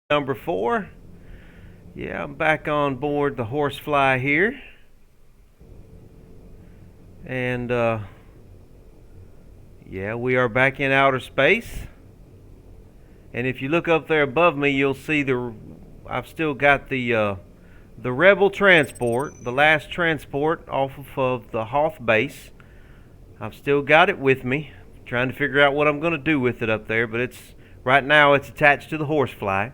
Number 4. Yeah, I'm back on board the Horsefly here. And, yeah, we are back in outer space. And if you look up there above me, you'll see I've still got the Rebel transport, the last transport off of the Hoth base. I've still got it with me, trying to figure out what I'm going to do with it up there, but right now it's attached to the Horsefly.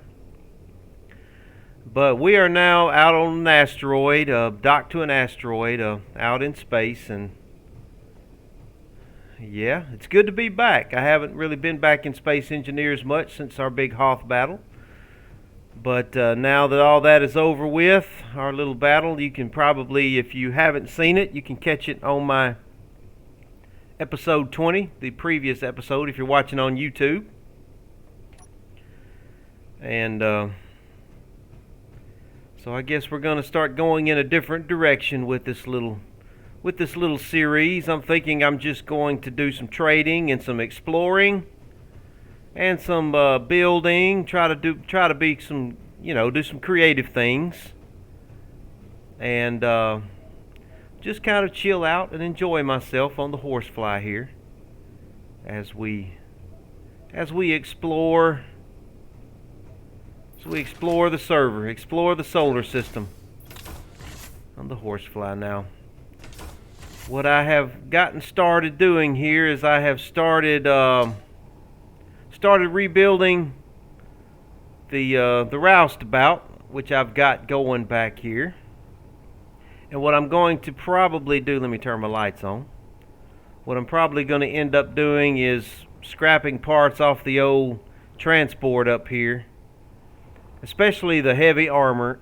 But we are now out on an asteroid, docked to an asteroid, out in space, and yeah, it's good to be back. I haven't really been back in Space Engineers much since our big Hoth battle. But now that all that is over with, our little battle, you can probably, if you haven't seen it, you can catch it on my episode 20, the previous episode, if you're watching on YouTube. And so I guess we're going to start going in a different direction with this little series. I'm thinking I'm just going to do some trading and some exploring and some building, try to be some, do some creative things, and just kind of chill out and enjoy myself on the Horsefly here as we explore the server, explore the solar system on the Horsefly now. What I have gotten started doing here is I have started rebuilding the roustabout, which I've got going back here. And what I'm going to probably do, let me turn my lights on. What I'm probably going to end up doing is scrapping parts off the old transport up here, especially the heavy armor,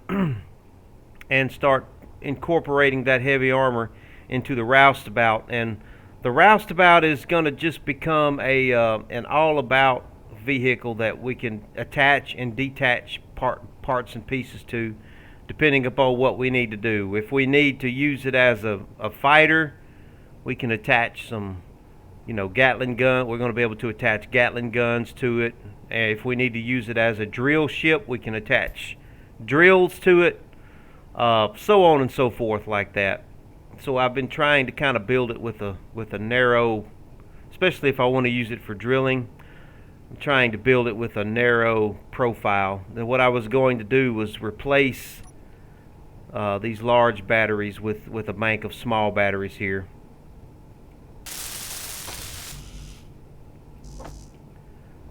and start incorporating that heavy armor into the roustabout. And the roustabout is going to just become an all-about vehicle that we can attach and detach parts and pieces to, depending upon what we need to do. If we need to use it as a fighter, we can attach some, Gatling gun. We're going to be able to attach Gatling guns to it. And if we need to use it as a drill ship, we can attach drills to it, so on and so forth like that. So I've been trying to kind of build it with a narrow, especially if I want to use it for drilling. I'm trying to build it with a narrow profile. And what I was going to do was replace these large batteries with a bank of small batteries here.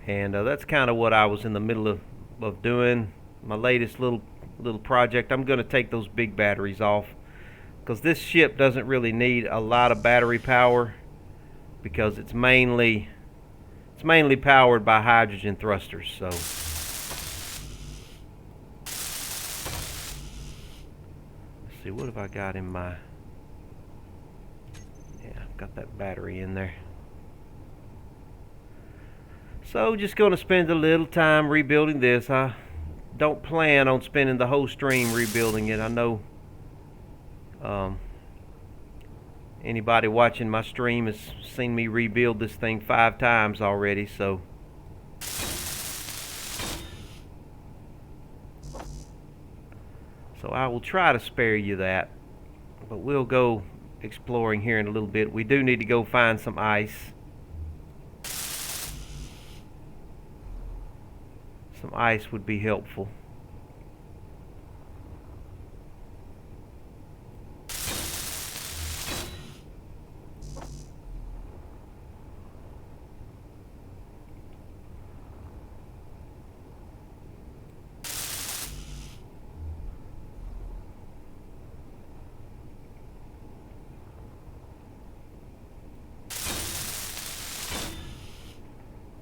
And that's kind of what I was in the middle of doing. My latest little project. I'm going to take those big batteries off, because this ship doesn't really need a lot of battery power, because it's mainly powered by hydrogen thrusters. So let's see, what have I got in my... Yeah, I've got that battery in there. So just going to spend a little time rebuilding this. I don't plan on spending the whole stream rebuilding it. I know anybody watching my stream has seen me rebuild this thing 5 times already, so I will try to spare you that. But we'll go exploring here in a little bit. We do need to go find some ice. Some ice would be helpful.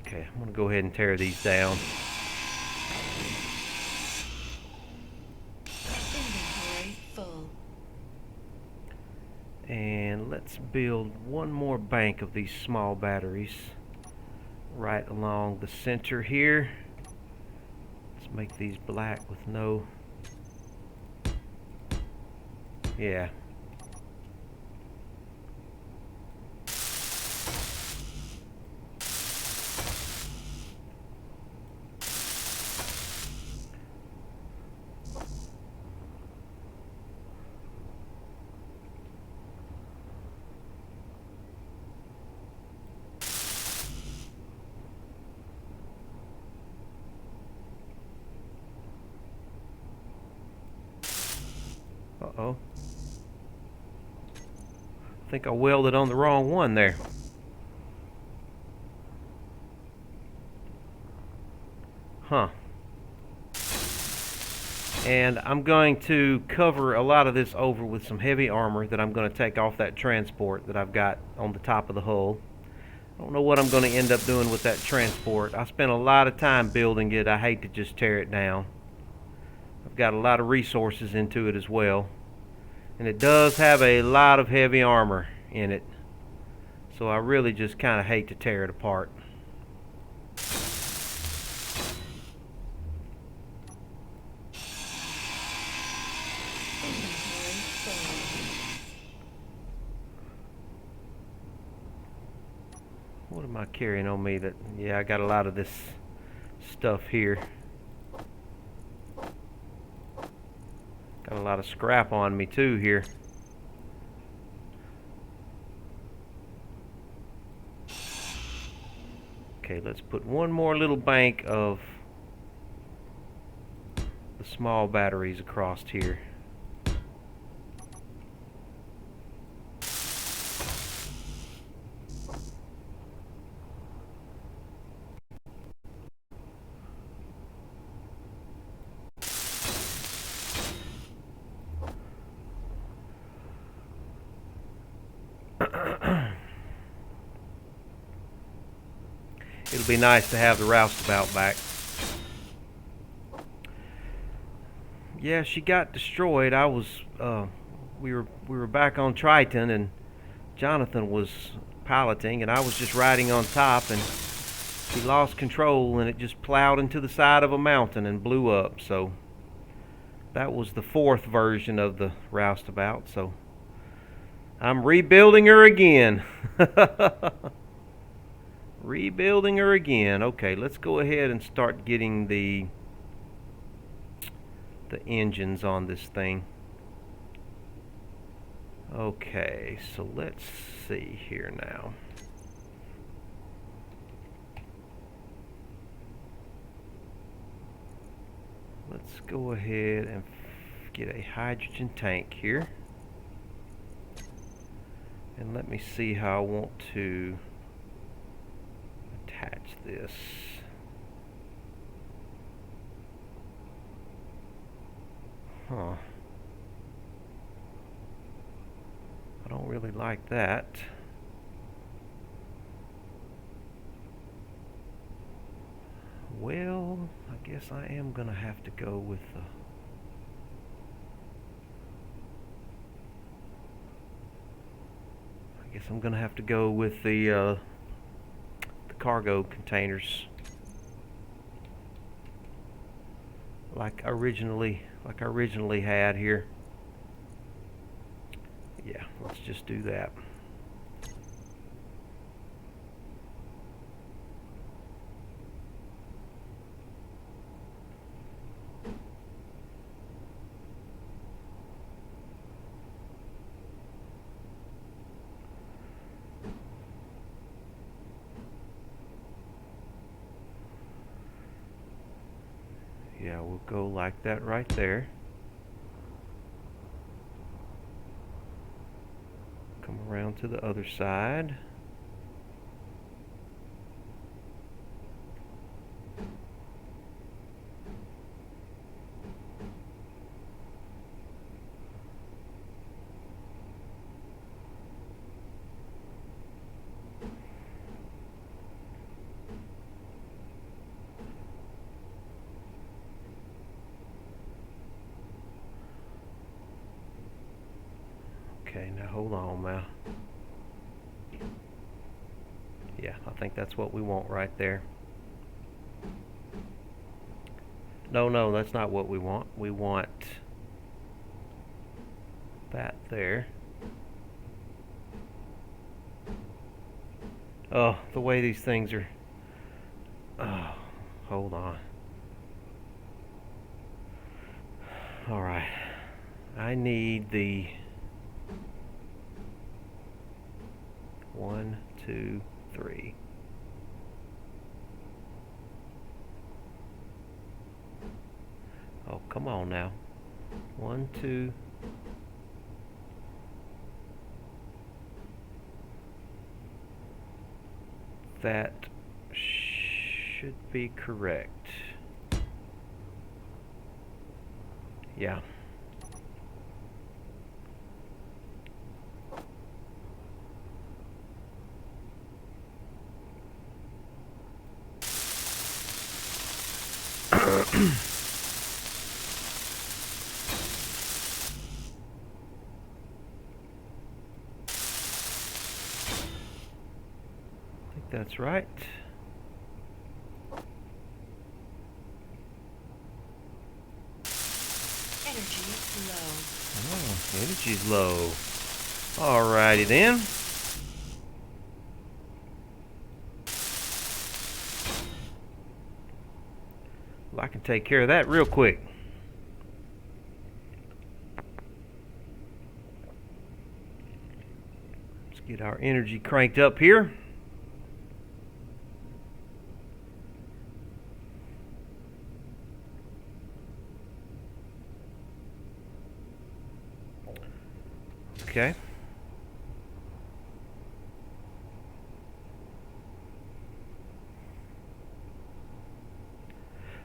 Okay, I'm going to go ahead and tear these down. And let's build one more bank of these small batteries right along the center here. Let's make these black with no... Yeah. Uh-oh. I think I welded on the wrong one there. Huh. And I'm going to cover a lot of this over with some heavy armor that I'm going to take off that transport that I've got on the top of the hull. I don't know what I'm going to end up doing with that transport. I spent a lot of time building it. I hate to just tear it down. I've got a lot of resources into it as well. And it does have a lot of heavy armor in it. So I really just kind of hate to tear it apart. What am I carrying on me that, yeah, I got a lot of this stuff here. Got a lot of scrap on me too here. Okay, let's put one more little bank of the small batteries across here. It'll be nice to have the roustabout back. Yeah, she got destroyed. We were back on Triton, and Jonathan was piloting, and I was just riding on top, and he lost control, and it just plowed into the side of a mountain and blew up. So that was the 4th version of the roustabout. So I'm rebuilding her again. Rebuilding her again. Okay, let's go ahead and start getting the engines on this thing. Okay, so let's see here now. Let's go ahead and get a hydrogen tank here. And let me see how I want to attach this. Huh. I don't really like that. Well, I guess I am gonna have to go with the cargo containers like I originally had here. Yeah, let's just do that. Yeah, we'll go like that right there. Come around to the other side. Okay, now hold on, Mal. Yeah, I think that's what we want right there. No, that's not what we want. We want that there. Oh, the way these things are. Oh, hold on. All right. I need the 1, 2, 3. Oh, come on now. 1, 2, that should be correct. Yeah. I think that's right. Energy low. Oh, energy's low. Alrighty then. Well, I can take care of that real quick. Let's get our energy cranked up here. Okay.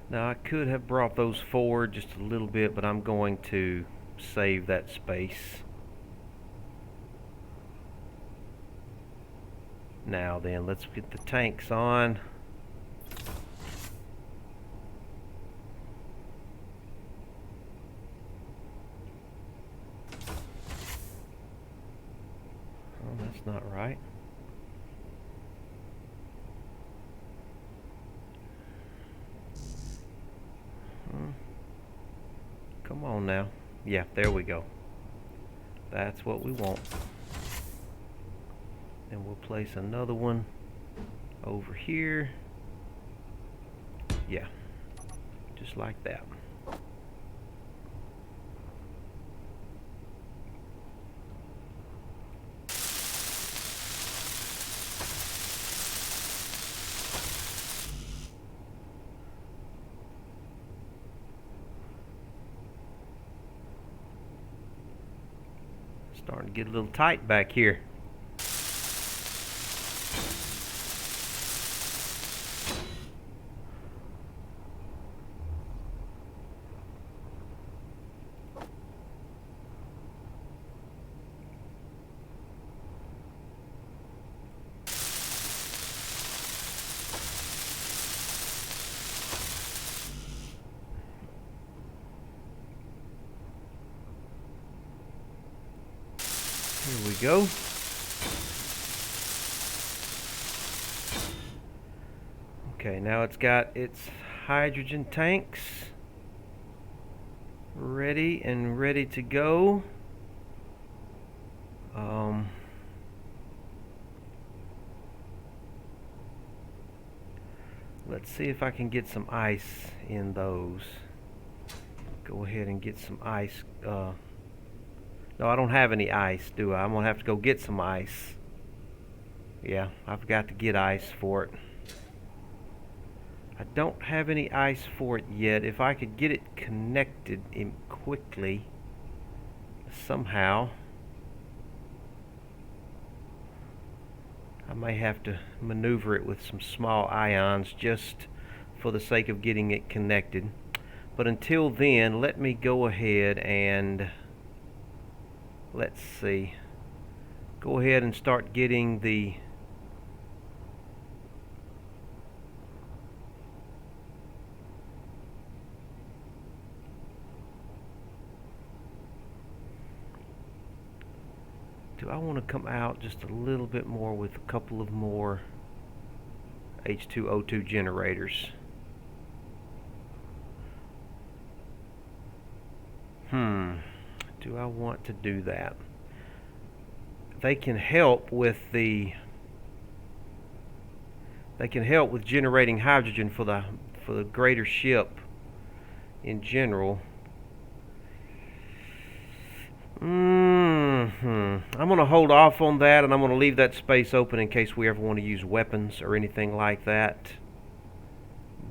Now I could have brought those forward just a little bit, but I'm going to save that space. Now then, let's get the tanks on. Oh, that's not right. Come on now. Yeah, there we go. That's what we want. And we'll place another one over here. Yeah, just like that. Starting to get a little tight back here. Here we go. Okay, now it's got its hydrogen tanks ready to go. Let's see if I can get some ice in those. Go ahead and get some ice. No, I don't have any ice, do I? I'm gonna have to go get some ice. Yeah, I've got to get ice for it. I don't have any ice for it yet. If I could get it connected in quickly somehow, I may have to maneuver it with some small ions just for the sake of getting it connected. But until then, let me go ahead and let's see. Go ahead and start getting the do I want to come out just a little bit more with a couple of more H2O2 generators? Do I want to do that? They can help with generating hydrogen for the greater ship in general. I'm going to hold off on that, and I'm going to leave that space open in case we ever want to use weapons or anything like that.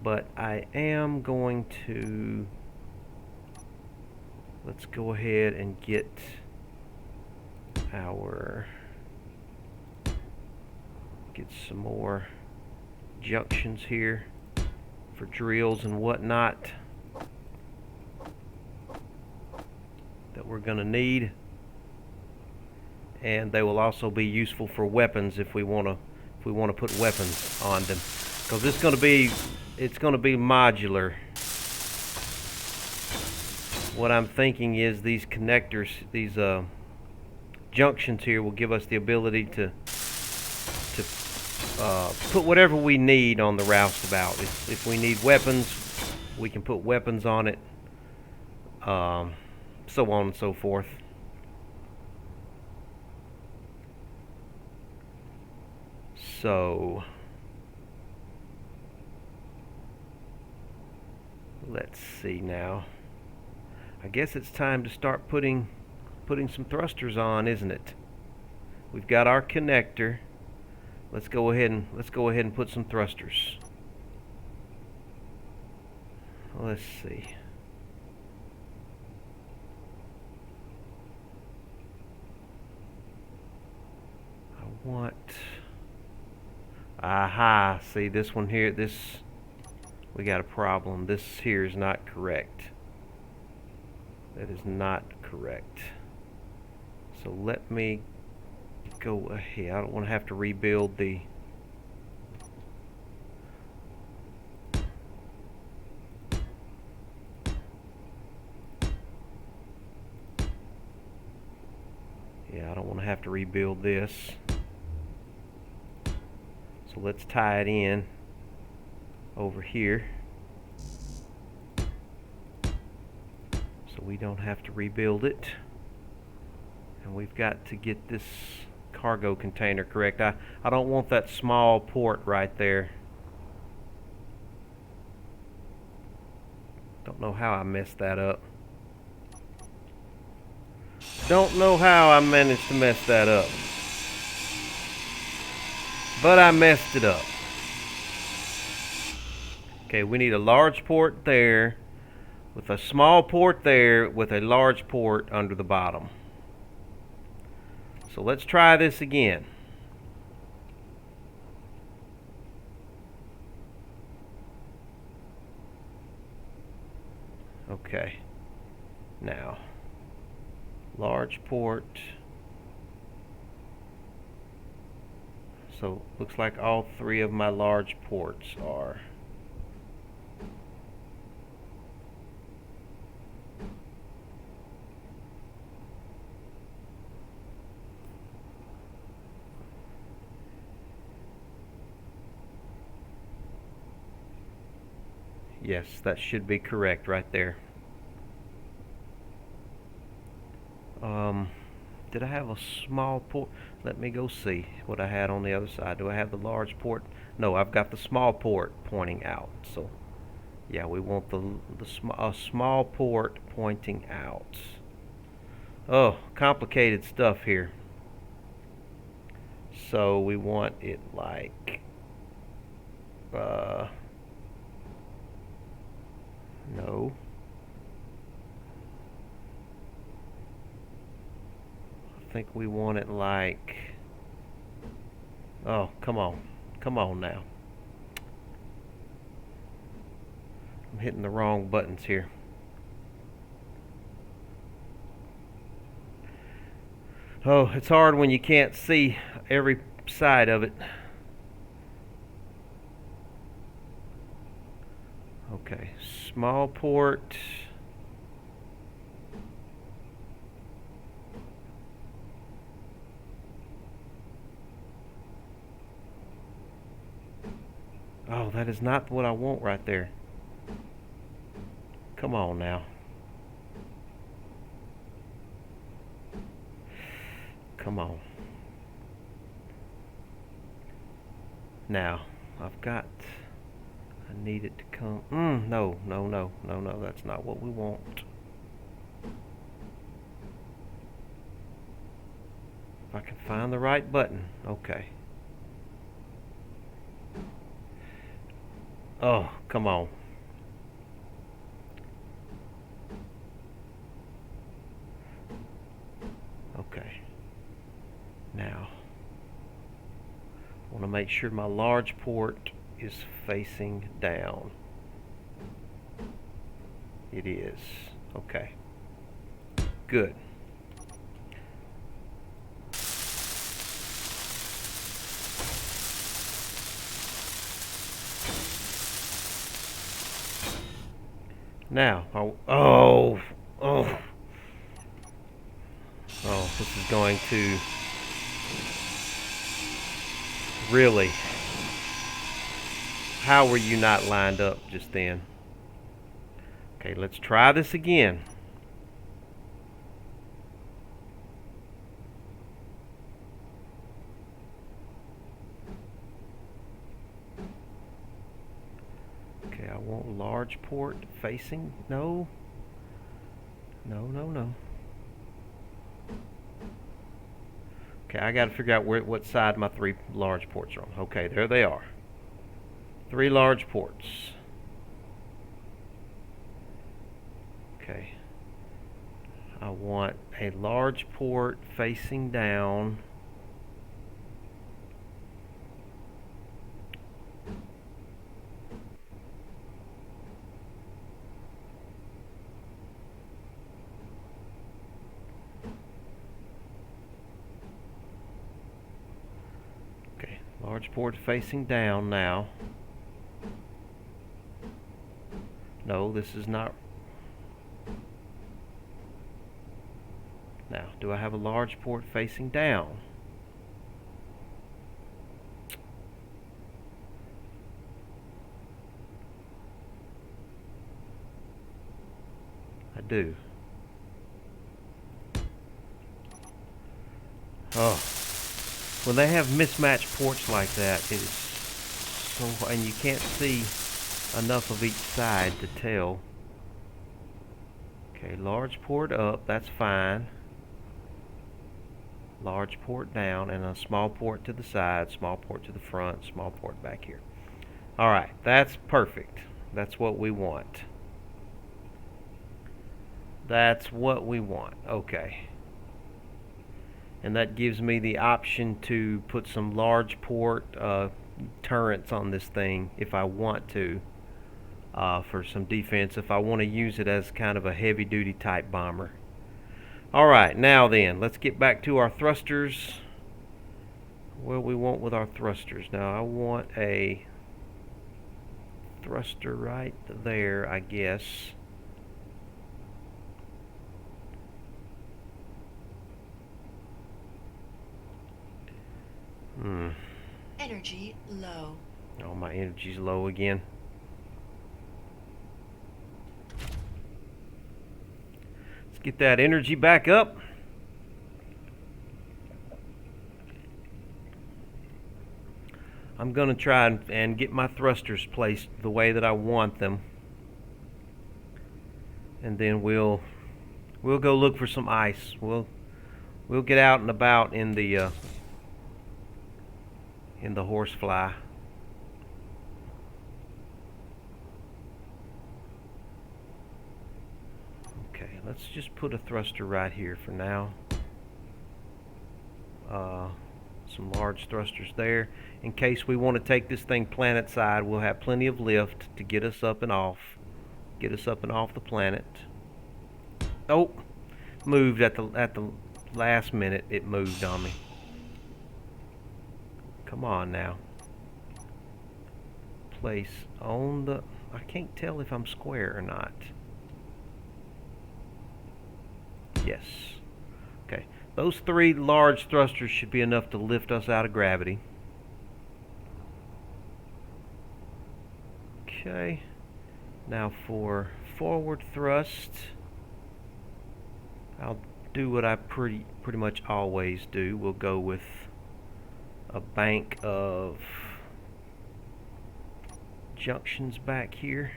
But I am going to... Let's go ahead and get some more junctions here for drills and whatnot that we're going to need, and they will also be useful for weapons if we want to put weapons on them, because it's going to be modular. What I'm thinking is these connectors, these junctions here, will give us the ability to put whatever we need on the roustabout. If we need weapons, we can put weapons on it, so on and so forth. So let's see now. I guess it's time to start putting some thrusters on, isn't it? We've got our connector. Let's go ahead and put some thrusters. Let's see. I want. Aha! See this one here. We got a problem. This here is not correct. That is not correct. So let me go ahead. I don't want to have to rebuild the I don't want to have to rebuild this. So let's tie it in over here so we don't have to rebuild it. And we've got to get this cargo container correct. I don't want that small port right there. Don't know how I messed that up. Don't know how I managed to mess that up. But I messed it up. Okay, we need a large port there with a small port there with a large port under the bottom. So let's try this again. Okay. Now, large port. So looks like all three of my large ports are. Yes, that should be correct right there. Did I have a small port? Let me go see what I had on the other side. Do I have the large port? No, I've got the small port pointing out. So, yeah, we want a small port pointing out. Oh, complicated stuff here. So we want it like no. I think we want it like, oh, come on now. I'm hitting the wrong buttons here. Oh, it's hard when you can't see every side of it. Okay, small port. Oh, that is not what I want right there. Come on now. Come on. Now, I need it to come. No, that's not what we want. If I can find the right button. Okay. Oh, come on. Okay. Now, I want to make sure my large port is facing down. It is. Okay. Good. Now, oh, this is going to really. How were you not lined up just then? Okay, let's try this again. Okay, I want large port facing. No. No. Okay, I got to figure out what side my 3 large ports are on. Okay, there they are. 3 large ports. Okay. I want a large port facing down. Okay, large port facing down now. No, this is not. Now, do I have a large port facing down? I do. Oh. When they have mismatched ports like that, it is so, and you can't see enough of each side to tell. Okay, large port up, that's fine. Large port down, and a small port to the side, small port to the front, small port back here. Alright, that's perfect. That's what we want. That's what we want. Okay. And that gives me the option to put some large port turrets on this thing if I want to, for some defense, if I want to use it as kind of a heavy duty type bomber. Alright, now then, let's get back to our thrusters. What we want with our thrusters. Now I want a thruster right there, I guess. Energy low. Oh, my energy's low again. Let's get that energy back up. I'm going to try and get my thrusters placed the way that I want them. And then we'll go look for some ice. We'll get out and about in the horsefly. Okay, let's just put a thruster right here for now. Some large thrusters there. In case we want to take this thing planet side, we'll have plenty of lift to get us up and off. Get us up and off the planet. Oh, moved at the last minute. It moved on me. Come on now. Place on the. I can't tell if I'm square or not. Yes. Okay. Those 3 large thrusters should be enough to lift us out of gravity. Okay. Now for forward thrust, I'll do what I pretty much always do. We'll go with a bank of junctions back here.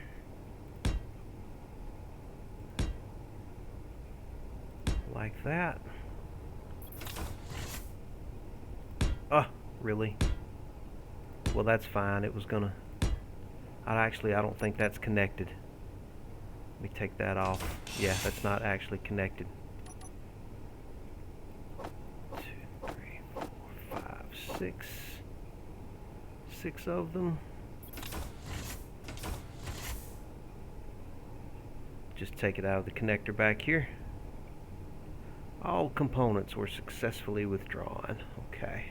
Like that. Really? Well, that's fine. It was gonna. I don't think that's connected. Let me take that off. Yeah, that's not actually connected. 2, 3, 4, 5, 6. 6 of them. just take it out of the connector back here. All components were successfully withdrawn. Okay.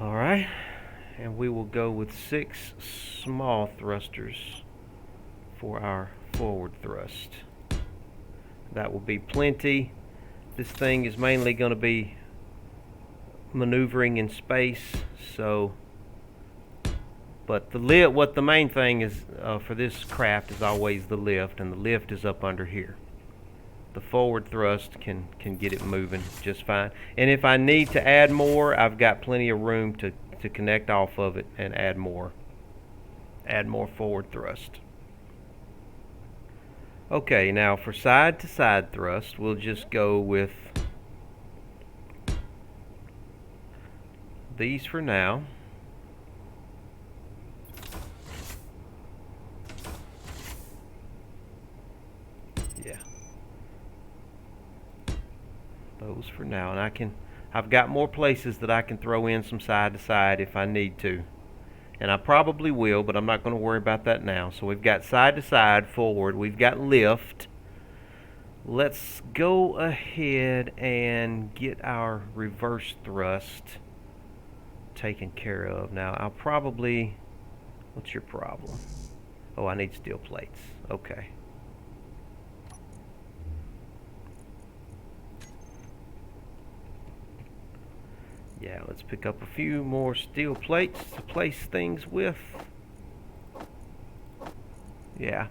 Alright, and we will go with 6 small thrusters for our forward thrust. That will be plenty. This thing is mainly going to be maneuvering in space, so but what the main thing is for this craft is always the lift, and the lift is up under here. The forward thrust can get it moving just fine. And if I need to add more, I've got plenty of room to connect off of it and add more forward thrust. Okay, now for side to side thrust, we'll just go with these for now. Yeah. Those for now, and I've got more places that I can throw in some side to side if I need to, and I probably will, but I'm not going to worry about that now. So we've got side to side forward, we've got lift. Let's go ahead and get our reverse thrust taken care of. Now I'll probably, what's your problem? Oh, I need steel plates. Okay. Yeah, let's pick up a few more steel plates to place things with. Yeah.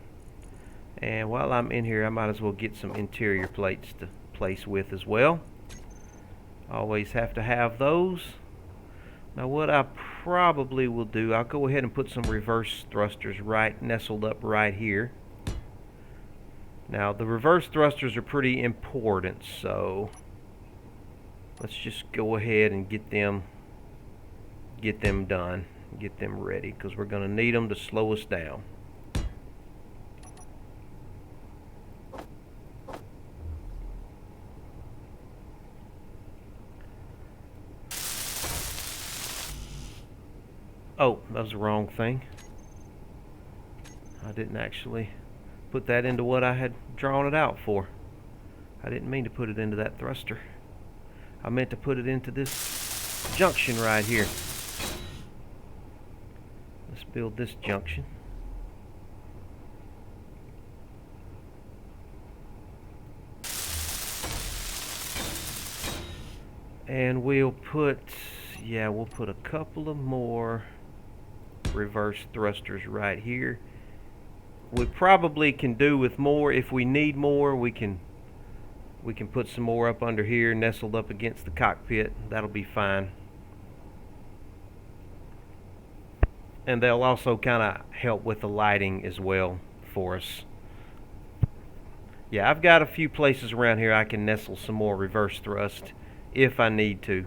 And while I'm in here, I might as well get some interior plates to place with as well. Always have to have those. Now what I probably will do, I'll go ahead and put some reverse thrusters nestled up right here. Now the reverse thrusters are pretty important, so let's just go ahead and get them done, get them ready, because we're going to need them to slow us down. Oh, that was the wrong thing. I didn't actually put that into what I had drawn it out for. I didn't mean to put it into that thruster. I meant to put it into this junction right here. Let's build this junction. And we'll put a couple of more reverse thrusters right here. We probably can do with more. If we need more, we can put some more up under here, nestled up against the cockpit. That'll be fine. And they'll also kind of help with the lighting as well for us. Yeah, I've got a few places around here I can nestle some more reverse thrust if I need to.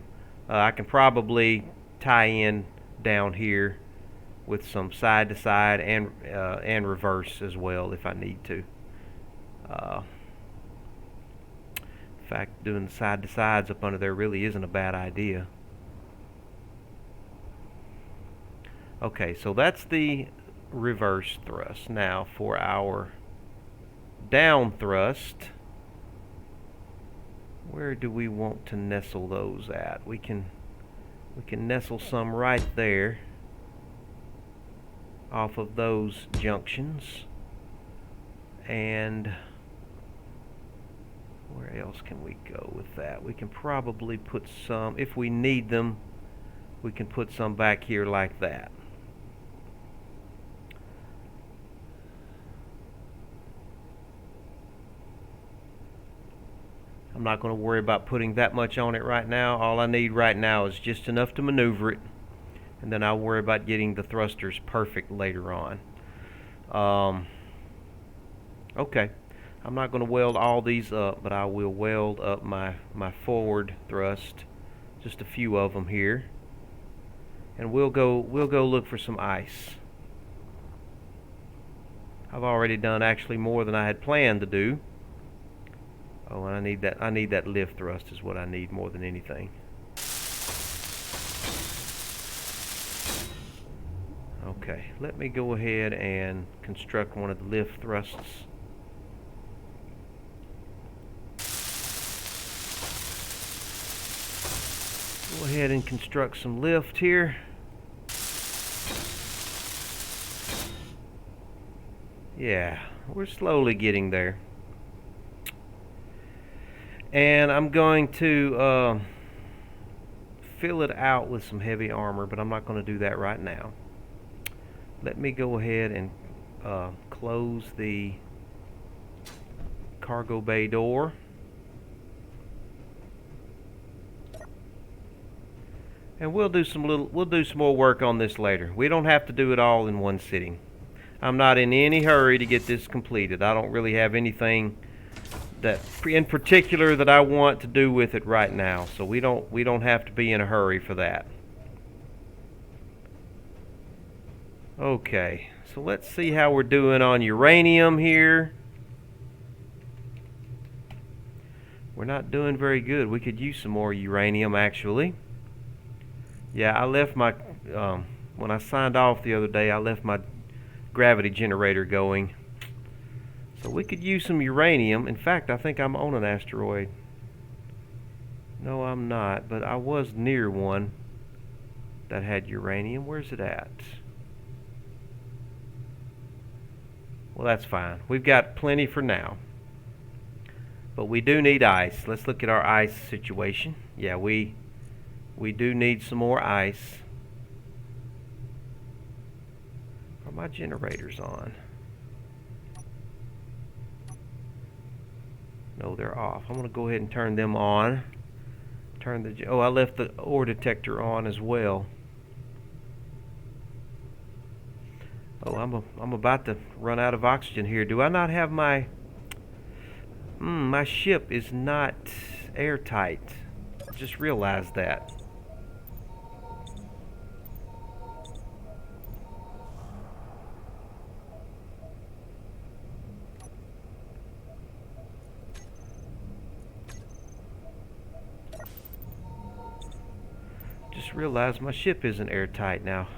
I can probably tie in down here with some side to side and reverse as well if I need to. In fact, doing the side to sides up under there really isn't a bad idea. Okay, so that's the reverse thrust. Now for our down thrust, where do we want to nestle those at? We can nestle some right there off of those junctions. And where else can we go with that? We can probably put some, if we need them, we can put some back here like that. I'm not going to worry about putting that much on it right now. All I need right now is just enough to maneuver it, and then I'll worry about getting the thrusters perfect later on. Okay, I'm not going to weld all these up, but I will weld up my forward thrust, just a few of them here, and we'll go look for some ice. I've already done actually more than I had planned to do. Oh, and I need that lift thrust is what I need more than anything. Okay, let me go ahead and construct one of the lift thrusts. Go ahead and construct some lift here. Yeah, we're slowly getting there. And I'm going to fill it out with some heavy armor, but I'm not going to do that right now. Let me go ahead and close the cargo bay door. And we'll do some more work on this later. We don't have to do it all in one sitting. I'm not in any hurry to get this completed. I don't really have anything that in particular that I want to do with it right now. So we don't have to be in a hurry for that. Okay, so let's see how we're doing on uranium here. We're not doing very good. We could use some more uranium actually. Yeah, I left my, when I signed off the other day, I left my gravity generator going. So we could use some uranium. In fact, I think I'm on an asteroid. No, I'm not, but I was near one that had uranium. Where's it at? Well, that's fine. We've got plenty for now. But we do need ice. Let's look at our ice situation. Yeah, we do need some more ice. Are my generators on? No, they're off. I'm going to go ahead and turn them on. I left the ore detector on as well. Oh, I'm about to run out of oxygen here. Do I not have my... my ship is not airtight. I just realized that. Just realized my ship isn't airtight now.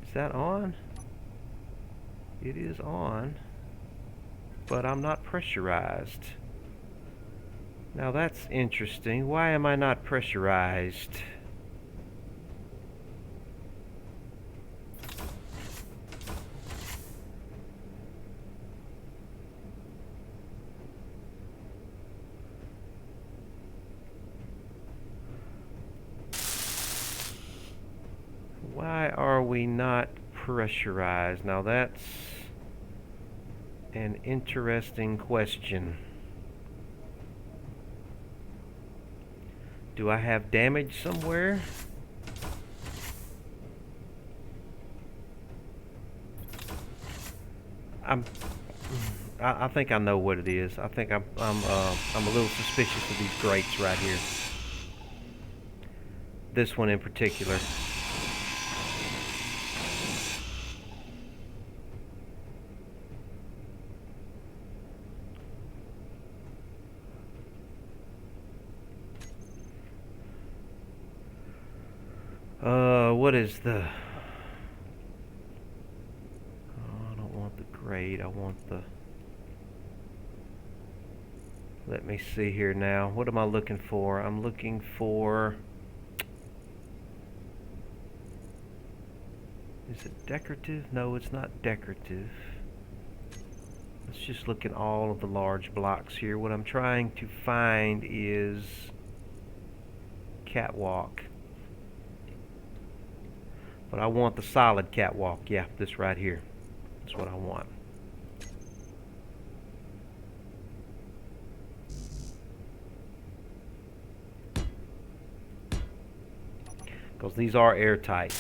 Is that on? It is on, but I'm not pressurized. Now that's interesting. Why am I not pressurized? Why are we not pressurized? Now that's an interesting question. Do I have damage somewhere? I think I know what it is. I think I'm a little suspicious of these grates right here. This one in particular. What is the... Oh, I don't want the grade. I want the... Let me see here now. What am I looking for? I'm looking for... Is it decorative? No, it's not decorative. Let's just look at all of the large blocks here. What I'm trying to find is catwalk. But I want the solid catwalk. Yeah, this right here. That's what I want. Because these are airtight.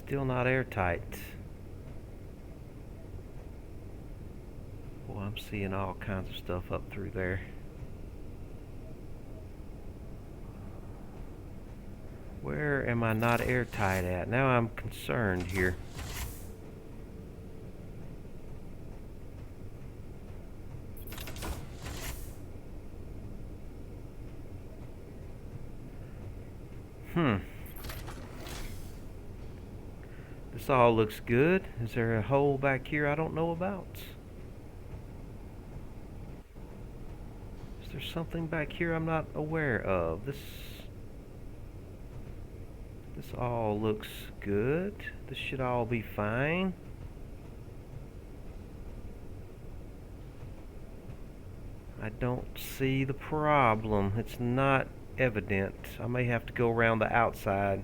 Still not airtight. Boy, I'm seeing all kinds of stuff up through there. Where am I not airtight at? Now I'm concerned here. This all looks good. Is there a hole back here I don't know about? Is there something back here I'm not aware of? This all looks good. This should all be fine. I don't see the problem. It's not evident. I may have to go around the outside.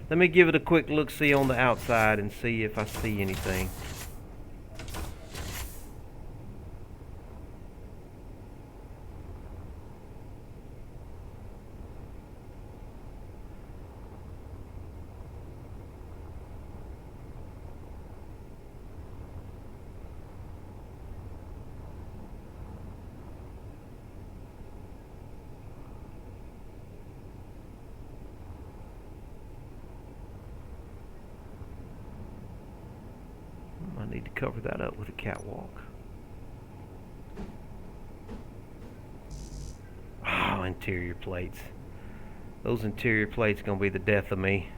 Let me give it a quick look-see on the outside and see if I see anything. I need to cover that up with a catwalk. Oh, interior plates. Those interior plates are going to be the death of me.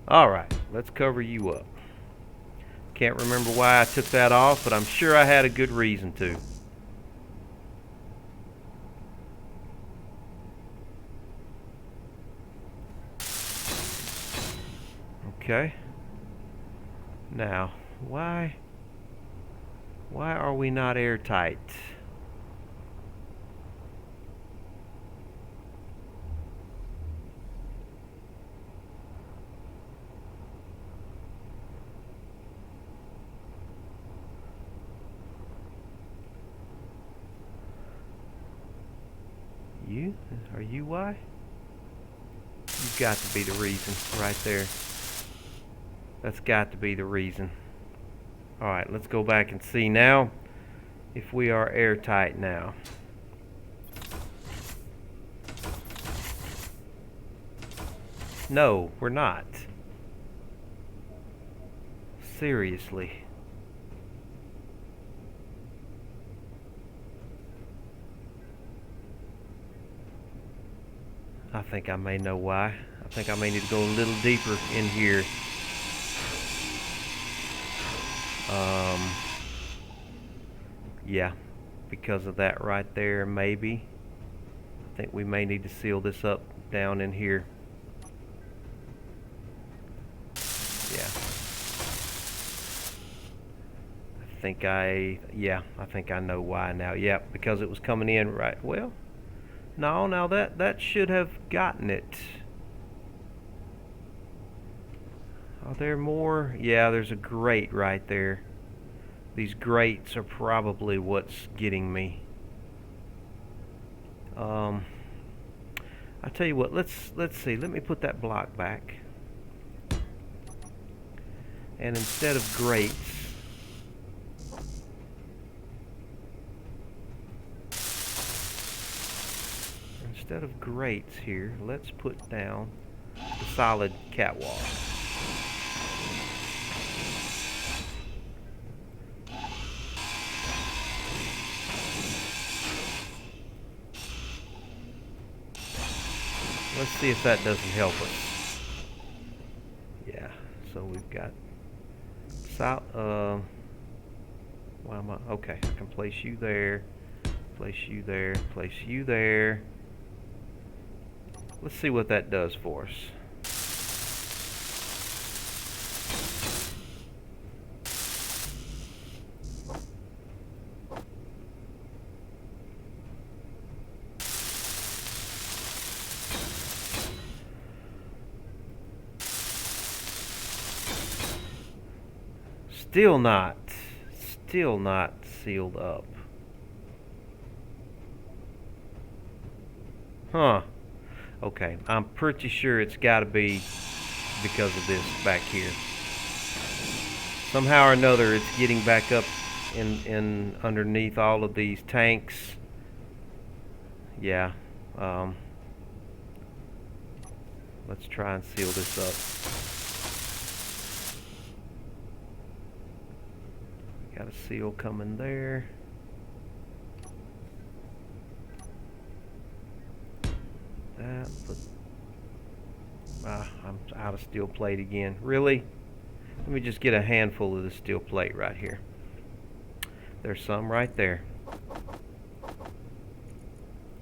Alright, let's cover you up. Can't remember why I took that off, but I'm sure I had a good reason to. Okay. Now, why are we not airtight? Are you why? You've got to be the reason right there. That's got to be the reason. Alright, let's go back and see now if we are airtight now. No, we're not. Seriously. I think I may know why. I think I may need to go a little deeper in here. Yeah, because of that right there, maybe. I think we may need to seal this up down in here. Yeah. I think I know why now. Yeah, because it was coming in right. Well, no, now that should have gotten it. Are there more? Yeah, there's a grate right there. These grates are probably what's getting me. I tell you what, let's see. Let me put that block back. And instead of grates, here, let's put down the solid catwalk. Let's see if that doesn't help us. Yeah, so we've got why am I? Okay, I can place you there, place you there, place you there. Let's see what that does for us. still not sealed up. Huh. Okay, I'm pretty sure it's got to be because of this back here. Somehow or another, it's getting back up in underneath all of these tanks. Yeah. Let's try and seal this up. Got a seal coming there. That, but I'm out of steel plate again. Really? Let me just get a handful of the steel plate right here. There's some right there.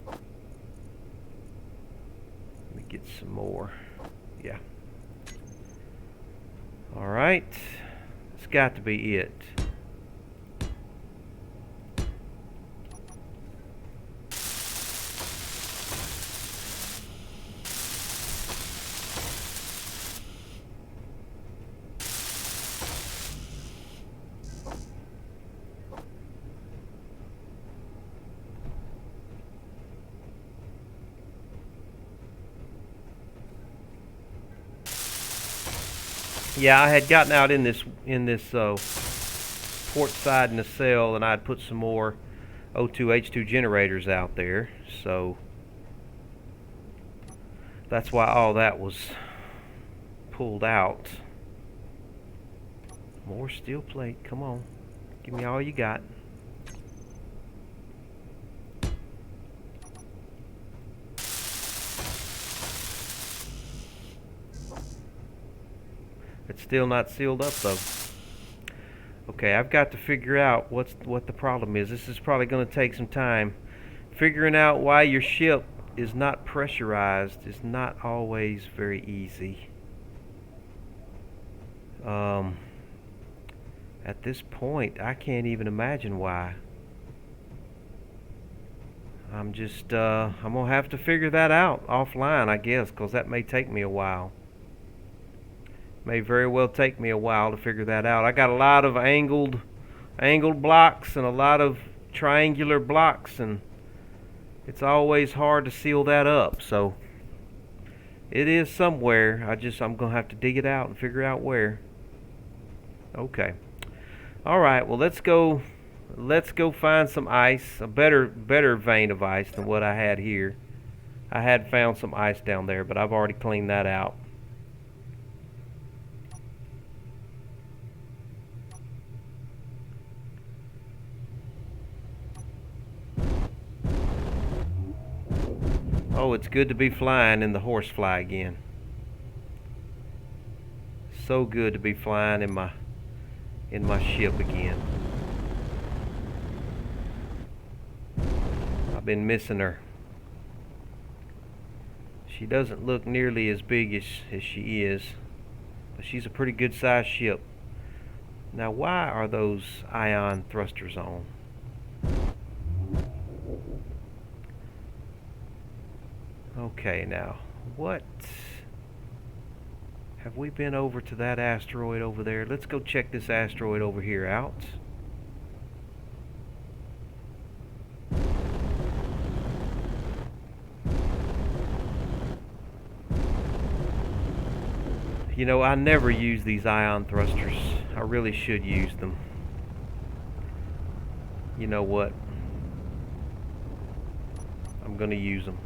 Let me get some more. Yeah. All right. It's got to be it. Yeah, I had gotten out in this port side nacelle, and I'd put some more O2H2 generators out there. So that's why all that was pulled out. More steel plate. Come on, give me all you got. It's still not sealed up though. Okay, I've got to figure out what the problem is. This is probably going to take some time. Figuring out why your ship is not pressurized is not always very easy. At this point, I can't even imagine why. I'm gonna have to figure that out offline, I guess, because that may take me a while. May very well take me a while to figure that out. I got a lot of angled blocks and a lot of triangular blocks, and it's always hard to seal that up. So it is somewhere. I'm gonna have to dig it out and figure out where. Okay. All right. Well, let's go find some ice, a better vein of ice than what I had here. I had found some ice down there, but I've already cleaned that out. Oh, it's good to be flying in the Horsefly again. So good to be flying in my ship again. I've been missing her. She doesn't look nearly as big as she is, but she's a pretty good sized ship. Now, why are those ion thrusters on? Okay, now, what? Have we been over to that asteroid over there? Let's go check this asteroid over here out. You know, I never use these ion thrusters. I really should use them. You know what? I'm gonna use them.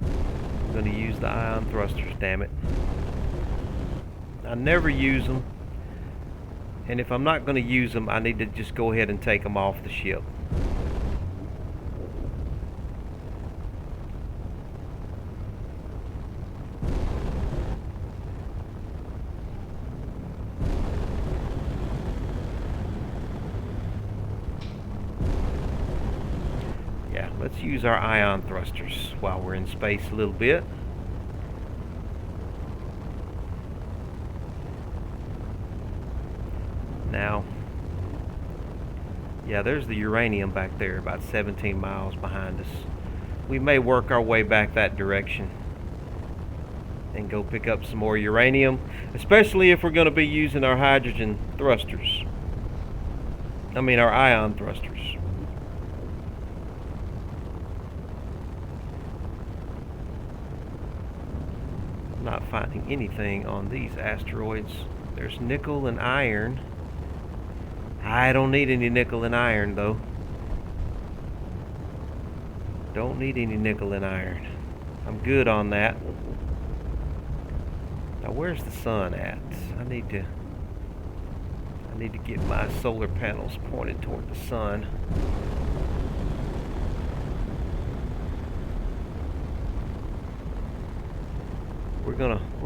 I'm gonna use the ion thrusters, damn it. I never use them, and if I'm not gonna use them, I need to just go ahead and take them off the ship. Let's use our ion thrusters while we're in space a little bit. Now, yeah, there's the uranium back there, about 17 miles behind us. We may work our way back that direction and go pick up some more uranium, especially if we're going to be using our hydrogen thrusters. I mean our ion thrusters. I'm not finding anything on these asteroids. There's nickel and iron. I don't need any nickel and iron though. Don't need any nickel and iron. I'm good on that. Now where's the sun at? I need to get my solar panels pointed toward the sun. We're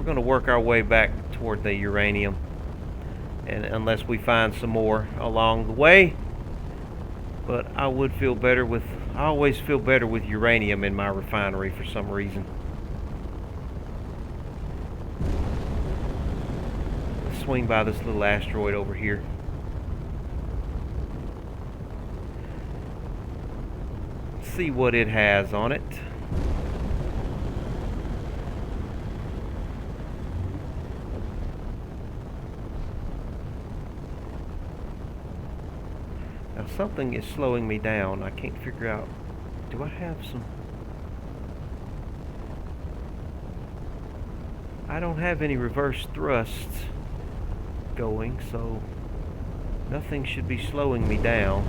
gonna work our way back toward the uranium, and unless we find some more along the way. But I always feel better with uranium in my refinery for some reason. Let's swing by this little asteroid over here. See what it has on it. Now something is slowing me down. I can't figure out, do I have some... I don't have any reverse thrusts going, so nothing should be slowing me down.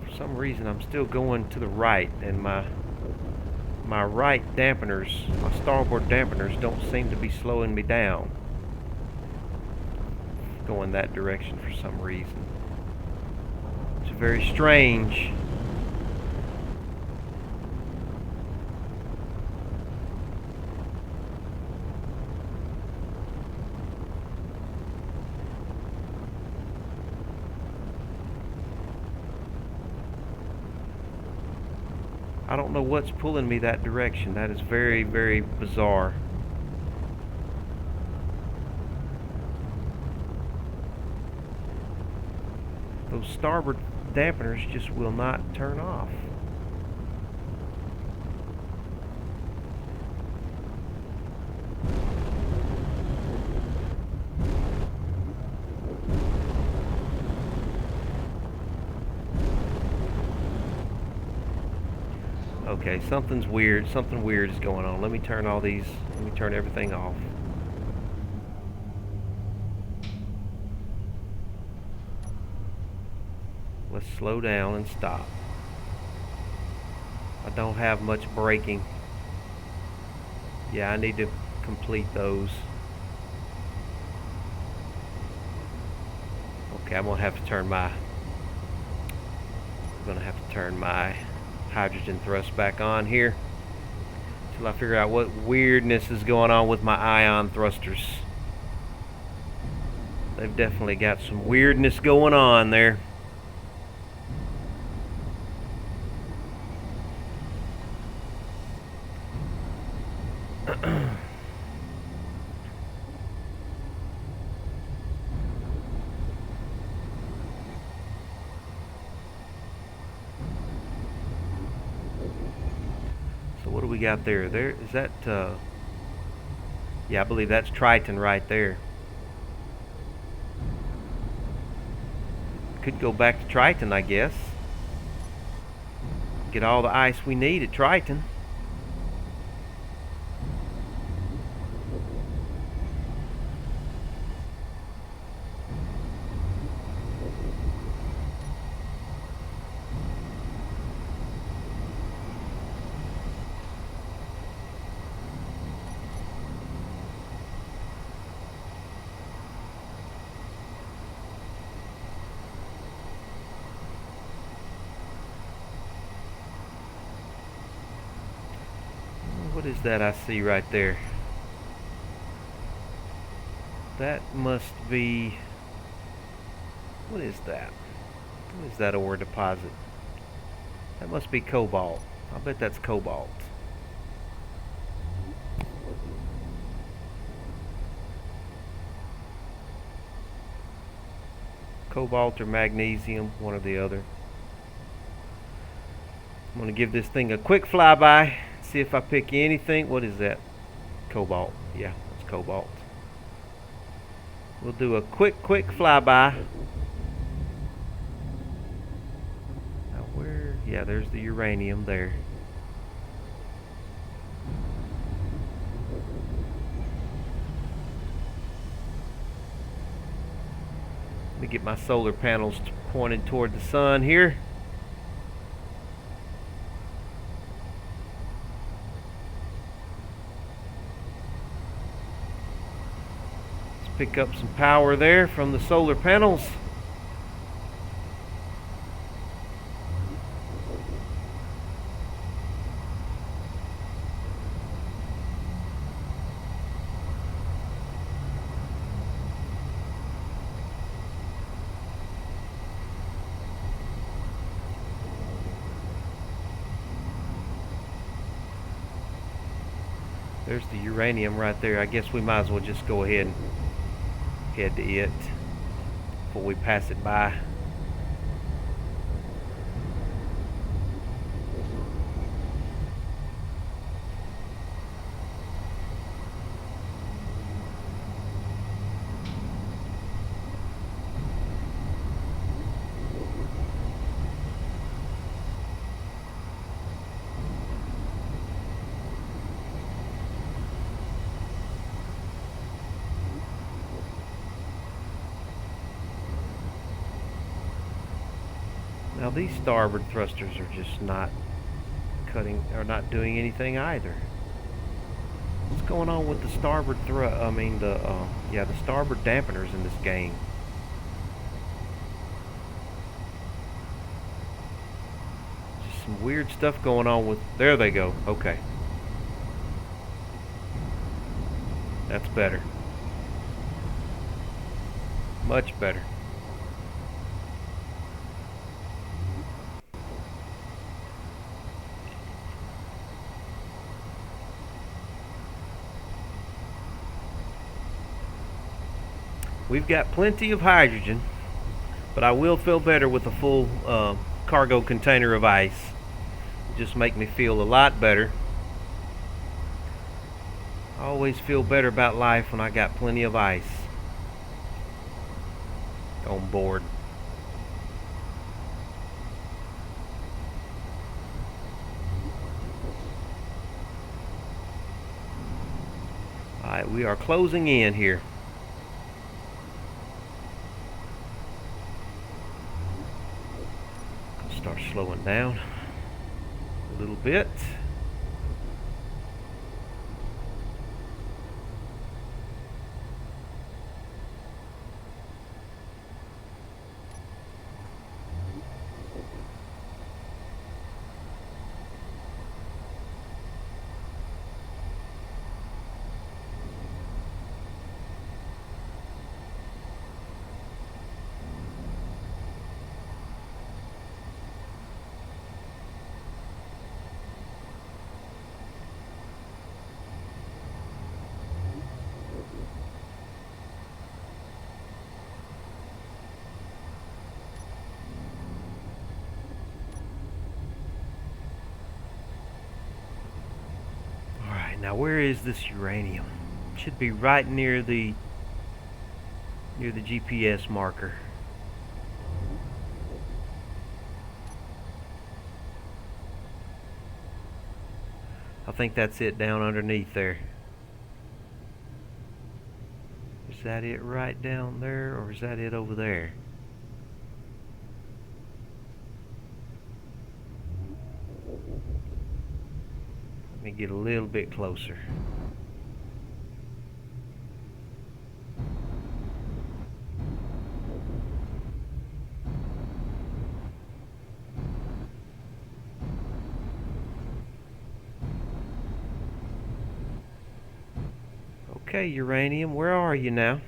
For some reason I'm still going to the right, and my right dampeners, my starboard dampeners, don't seem to be slowing me down. Going that direction for some reason. It's very strange. I don't know what's pulling me that direction. That is very, very bizarre. Those starboard dampeners just will not turn off. Okay, something's weird. Something weird is going on. Let me turn everything off. Let's slow down and stop. I don't have much braking. Yeah, I need to complete those. Okay, I'm gonna have to turn my hydrogen thrust back on here till I figure out what weirdness is going on with my ion thrusters. They've definitely got some weirdness going on there. What do we got there? There is that yeah, I believe that's Triton right there. Could go back to Triton, I guess. Get all the ice we need at Triton. What is that I see right there? That must be... What is that? What is that ore deposit? That must be cobalt. I bet that's cobalt. Cobalt or magnesium, one or the other. I'm going to give this thing a quick flyby, see if I pick anything. What is that? Cobalt. Yeah, that's cobalt. We'll do a quick flyby. Now where? Yeah, there's the uranium there. Let me get my solar panels pointed toward the sun here. Let's pick up some power there from the solar panels. There's the uranium right there. I guess we might as well just go ahead and head to it before we pass it by. Now these starboard thrusters are just not cutting or not doing anything either. What's going on with the starboard the starboard dampeners in this game? Just some weird stuff going on with. There they go. Okay, that's better. Much better. We've got plenty of hydrogen, but I will feel better with a full cargo container of ice. Just make me feel a lot better. I always feel better about life when I got plenty of ice on board. Alright, we are closing in here. Start slowing down a little bit. Now where is this uranium? It should be right near the GPS marker. I think that's it down underneath there. Is that it right down there, or is that it over there? Let me get a little bit closer. Okay, uranium, where are you now?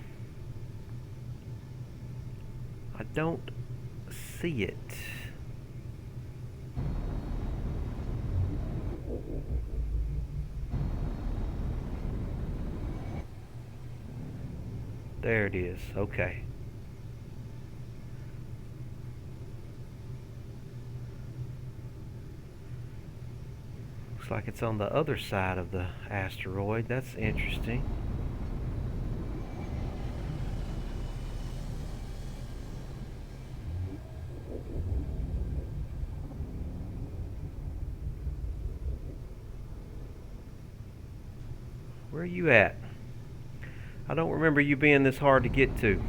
I don't see it. There it is. Okay. like it's on the other side of the asteroid. That's interesting. Where are you at? I don't remember you being this hard to get to.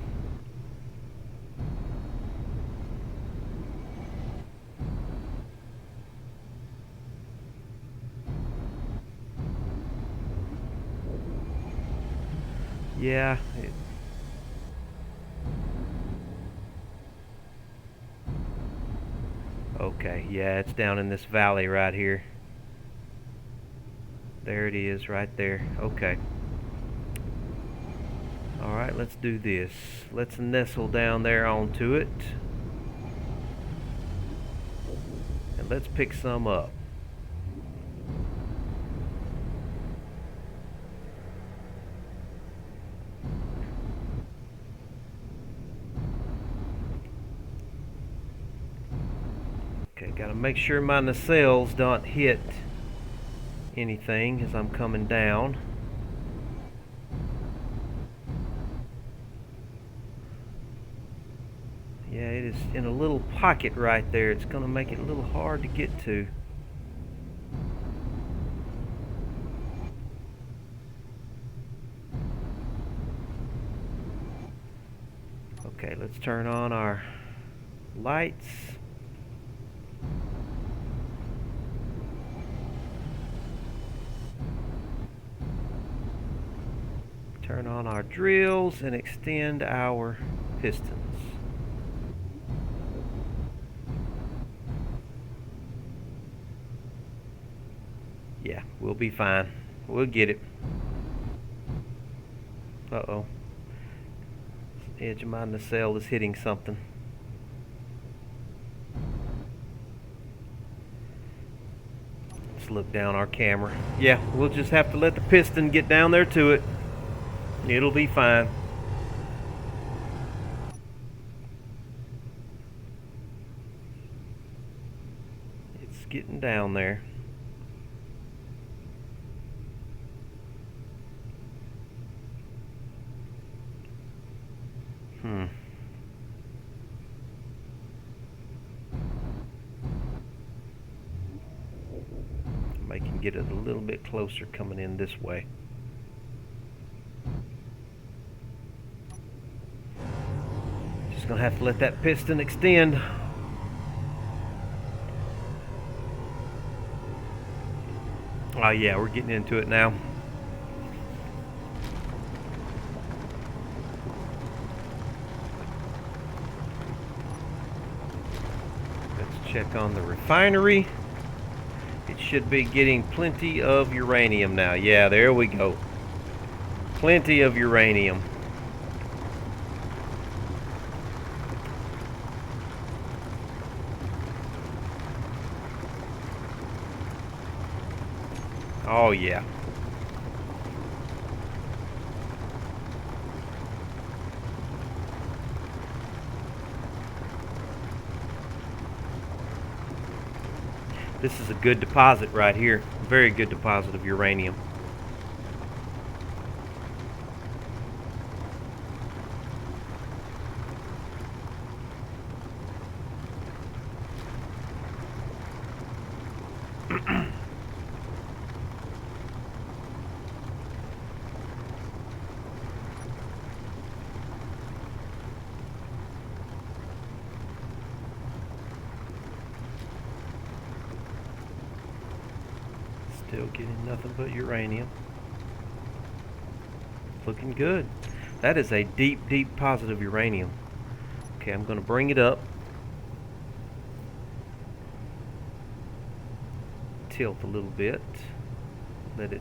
Yeah. Okay, yeah, it's down in this valley right here. There it is, right there. Okay. Alright, let's do this. Let's nestle down there onto it. And let's pick some up. Okay, gotta make sure my nacelles don't hit anything as I'm coming down. Yeah, it is in a little pocket right there. It's gonna make it a little hard to get to. Okay, let's turn on our lights. Turn on our drills and extend our pistons. Yeah, we'll be fine. We'll get it. Uh-oh. The edge of my nacelle is hitting something. Let's look down our camera. Yeah, we'll just have to let the piston get down there to it. It'll be fine. It's getting down there. I can get it a little bit closer coming in this way. Just gonna have to let that piston extend. Oh yeah, we're getting into it now. Let's check on the refinery. It should be getting plenty of uranium now. Yeah, there we go. Plenty of uranium. Oh yeah. This is a good deposit right here. Very good deposit of uranium. Still getting nothing but uranium. Looking good. That is a deep, deep positive uranium. Okay, I'm going to bring it up. Tilt a little bit. Let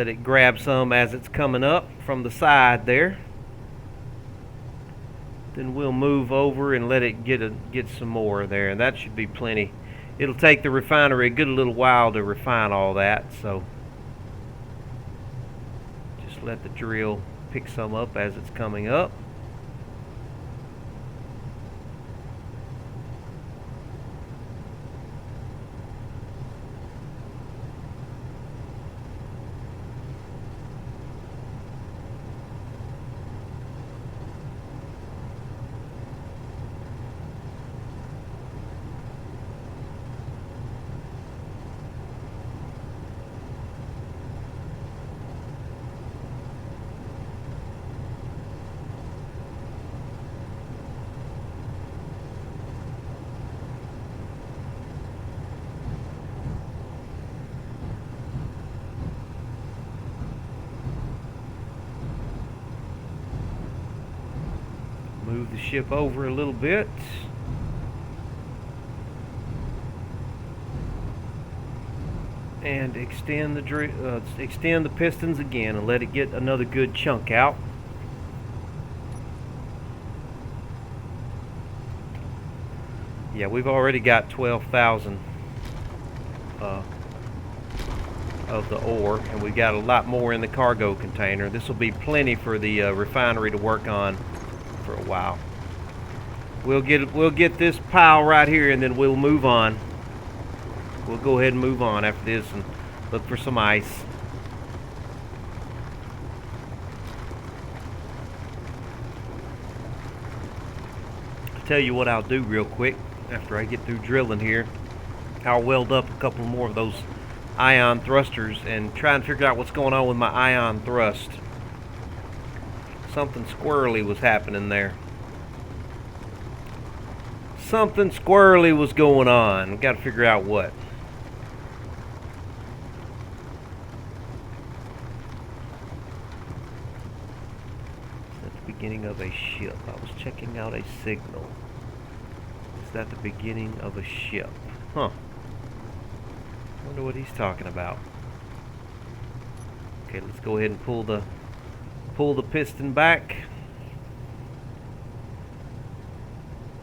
it grab some as it's coming up from the side there. Then we'll move over and let it get some more there, and that should be plenty. It'll take the refinery a good little while to refine all that, so just let the drill pick some up as it's coming up. Move the ship over a little bit. And extend the pistons again and let it get another good chunk out. Yeah, we've already got 12,000 of the ore, and we've got a lot more in the cargo container. This will be plenty for the refinery to work on for a while. We'll get this pile right here, and then we'll move on. We'll go ahead and move on after this and look for some ice. I'll tell you what I'll do real quick after I get through drilling here. I'll weld up a couple more of those ion thrusters and try and figure out what's going on with my ion thrust. Something squirrely was happening there. Something squirrely was going on. We've got to figure out what. At the beginning of a ship. I was checking out a signal. Is that the beginning of a ship? Huh. Wonder what he's talking about. Okay, let's go ahead and pull the piston back.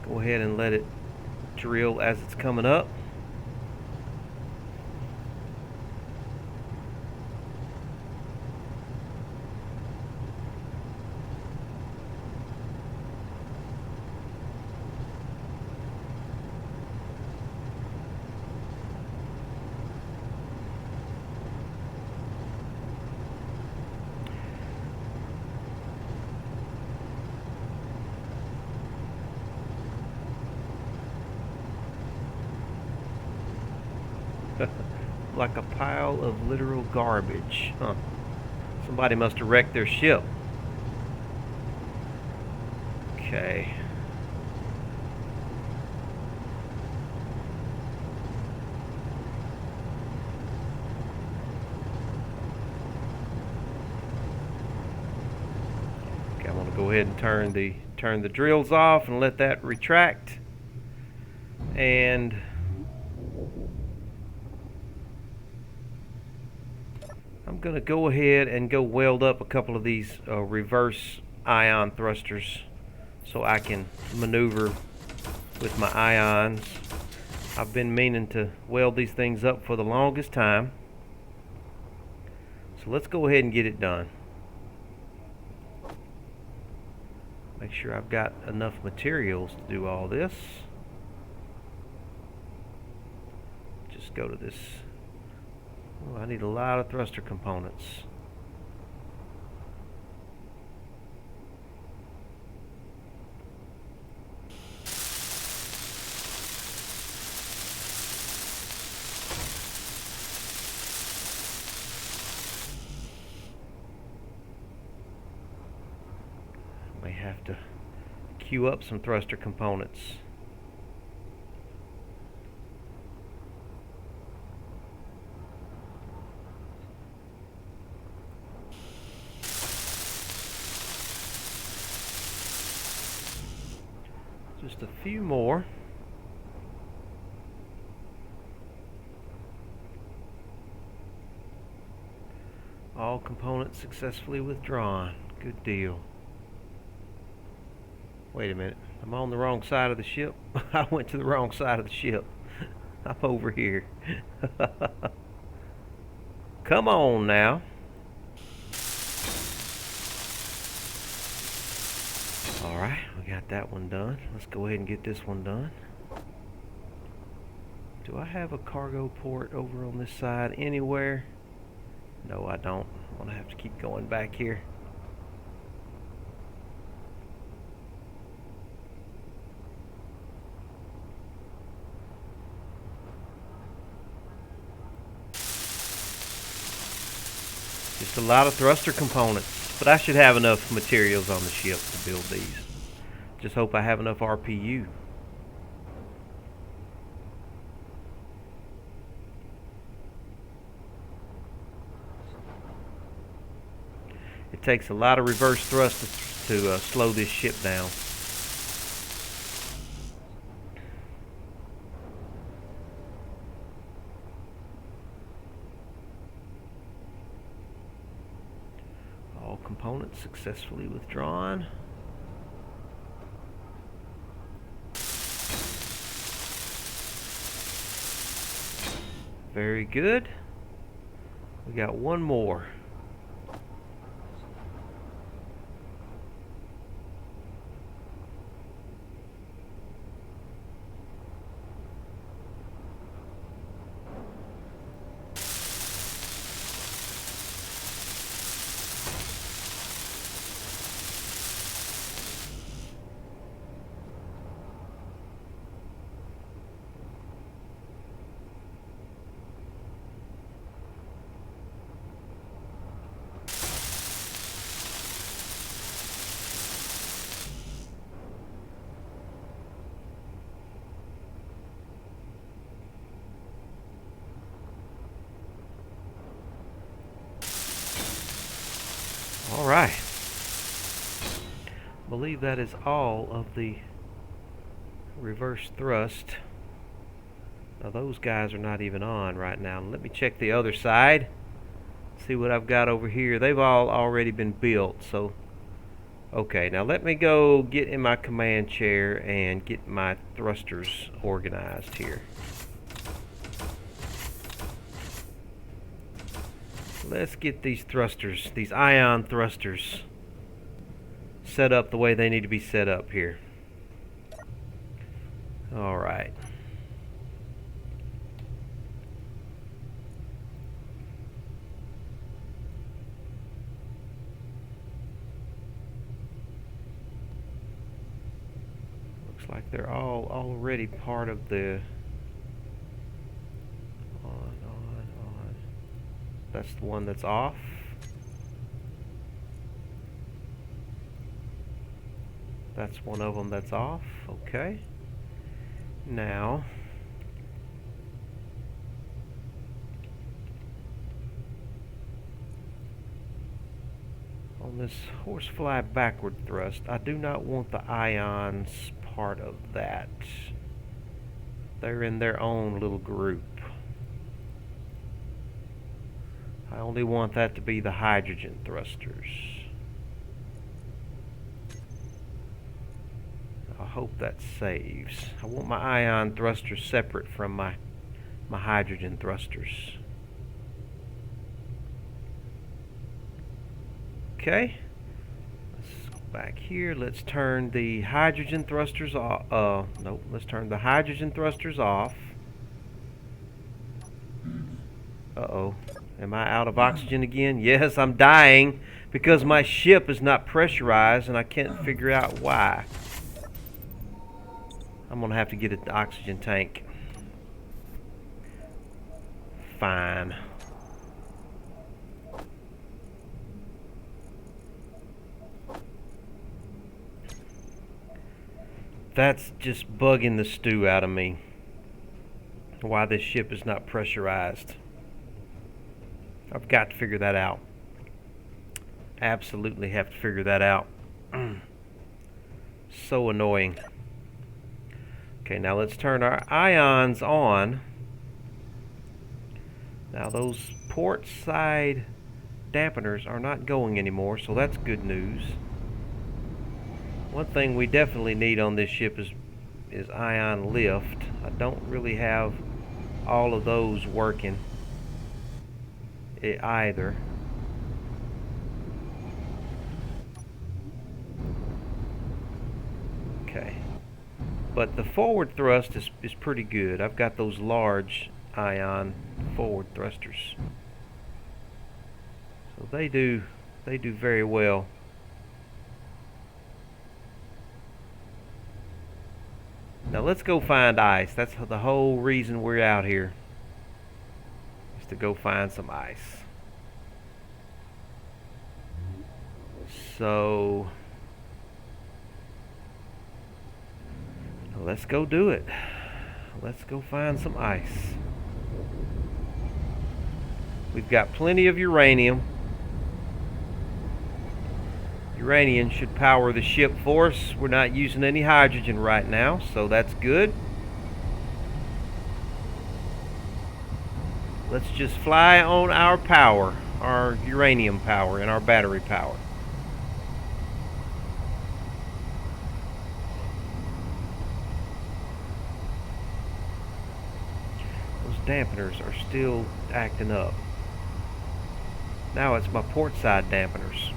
Go ahead and let it drill as it's coming up. Like a pile of literal garbage. Huh. Somebody must have wrecked their ship. Okay. Okay, I'm gonna go ahead and turn the drills off and let that retract. And I'm going to go ahead and go weld up a couple of these reverse ion thrusters so I can maneuver with my ions. I've been meaning to weld these things up for the longest time. So let's go ahead and get it done. Make sure I've got enough materials to do all this. Just go to this. Oh, I need a lot of thruster components. May have to queue up some thruster components. Just a few more. All components successfully withdrawn. Good deal. Wait a minute. I'm on the wrong side of the ship. I went to the wrong side of the ship. I'm over here. Come on now. Alright, we got that one done. Let's go ahead and get this one done. Do I have a cargo port over on this side anywhere? No, I don't. I'm going to have to keep going back here. Just a lot of thruster components, but I should have enough materials on the ship to build these. Just hope I have enough RPU. It takes a lot of reverse thrust to slow this ship down. Payload successfully withdrawn. Very good. We got one more. All right. I believe that is all of the reverse thrust. Now those guys are not even on right now. Let me check the other side. See what I've got over here. They've all already been built, so okay. Now let me go get in my command chair and get my thrusters organized here. Let's get these thrusters, these ion thrusters, set up the way they need to be set up here. All right. Looks like they're all already part of the on. That's the one that's off. That's one of them that's off. Okay. Now, on this horsefly backward thrust, I do not want the ions part of that. They're in their own little group. I only want that to be the hydrogen thrusters. I hope that saves. I want my ion thrusters separate from my hydrogen thrusters. Okay. Let's go back here. Let's turn the hydrogen thrusters off. Nope. Let's turn the hydrogen thrusters off. Uh-oh. Am I out of oxygen again? Yes, I'm dying because my ship is not pressurized and I can't figure out why. I'm going to have to get an oxygen tank. Fine. That's just bugging the stew out of me. Why this ship is not pressurized. I've got to figure that out. Absolutely have to figure that out. So annoying. Okay, now let's turn our ions on. Now those port side dampeners are not going anymore, so that's good news. One thing we definitely need on this ship is ion lift. I don't really have all of those working either. Okay, but the forward thrust is pretty good. I've got those large ion forward thrusters, so they do very well. Now let's go find ice. That's the whole reason we're out here, is to go find some ice. So let's go do it. Let's go find some ice. We've got plenty of uranium. Uranium should power the ship for us. We're not using any hydrogen right now, so that's good. Let's just fly on our power, our uranium power and our battery power. dampeners are still acting up. Now it's my port side dampeners.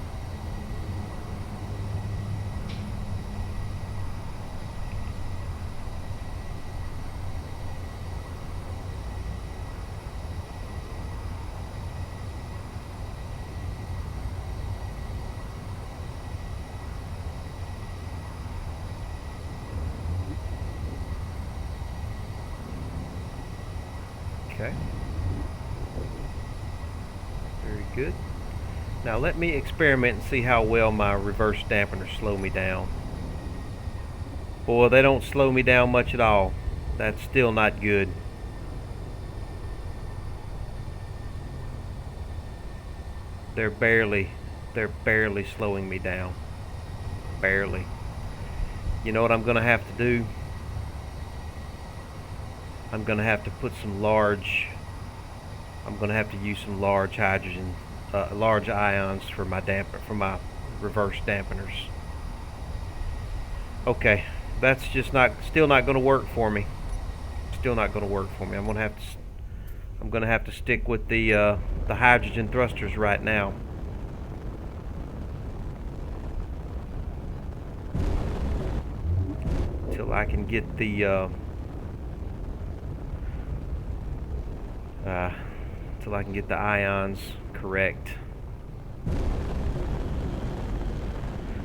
Okay. Very good. Now let me experiment and see how well my reverse dampeners slow me down. Boy, they don't slow me down much at all. That's still not good. They're barely slowing me down. Barely. You know what I'm gonna have to do? I'm gonna have to put some large, I'm gonna have to use some large hydrogen, large ions for my reverse dampeners. Okay, that's just still not gonna work for me. Still not gonna work for me. I'm gonna have to stick with the hydrogen thrusters right now. Till I can get the till I can get the ions correct.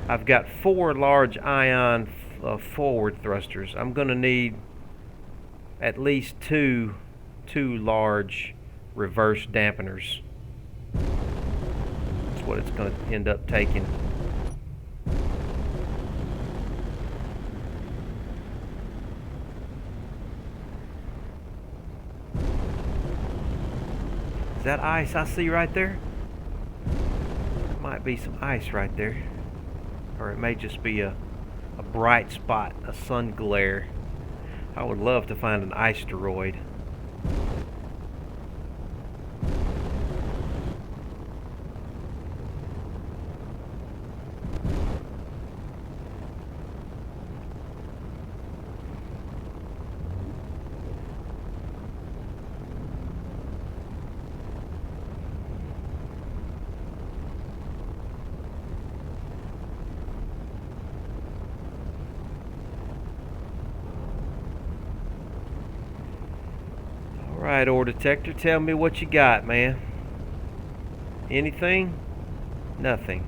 I've got 4 large ion forward thrusters. I'm going to need at least two large reverse dampeners. That's what it's going to end up taking. Is that ice I see right there? There might be some ice right there. Or it may just be a bright spot, a sun glare. I would love to find an asteroid. Alright, ore detector, tell me what you got, man. Anything? Nothing.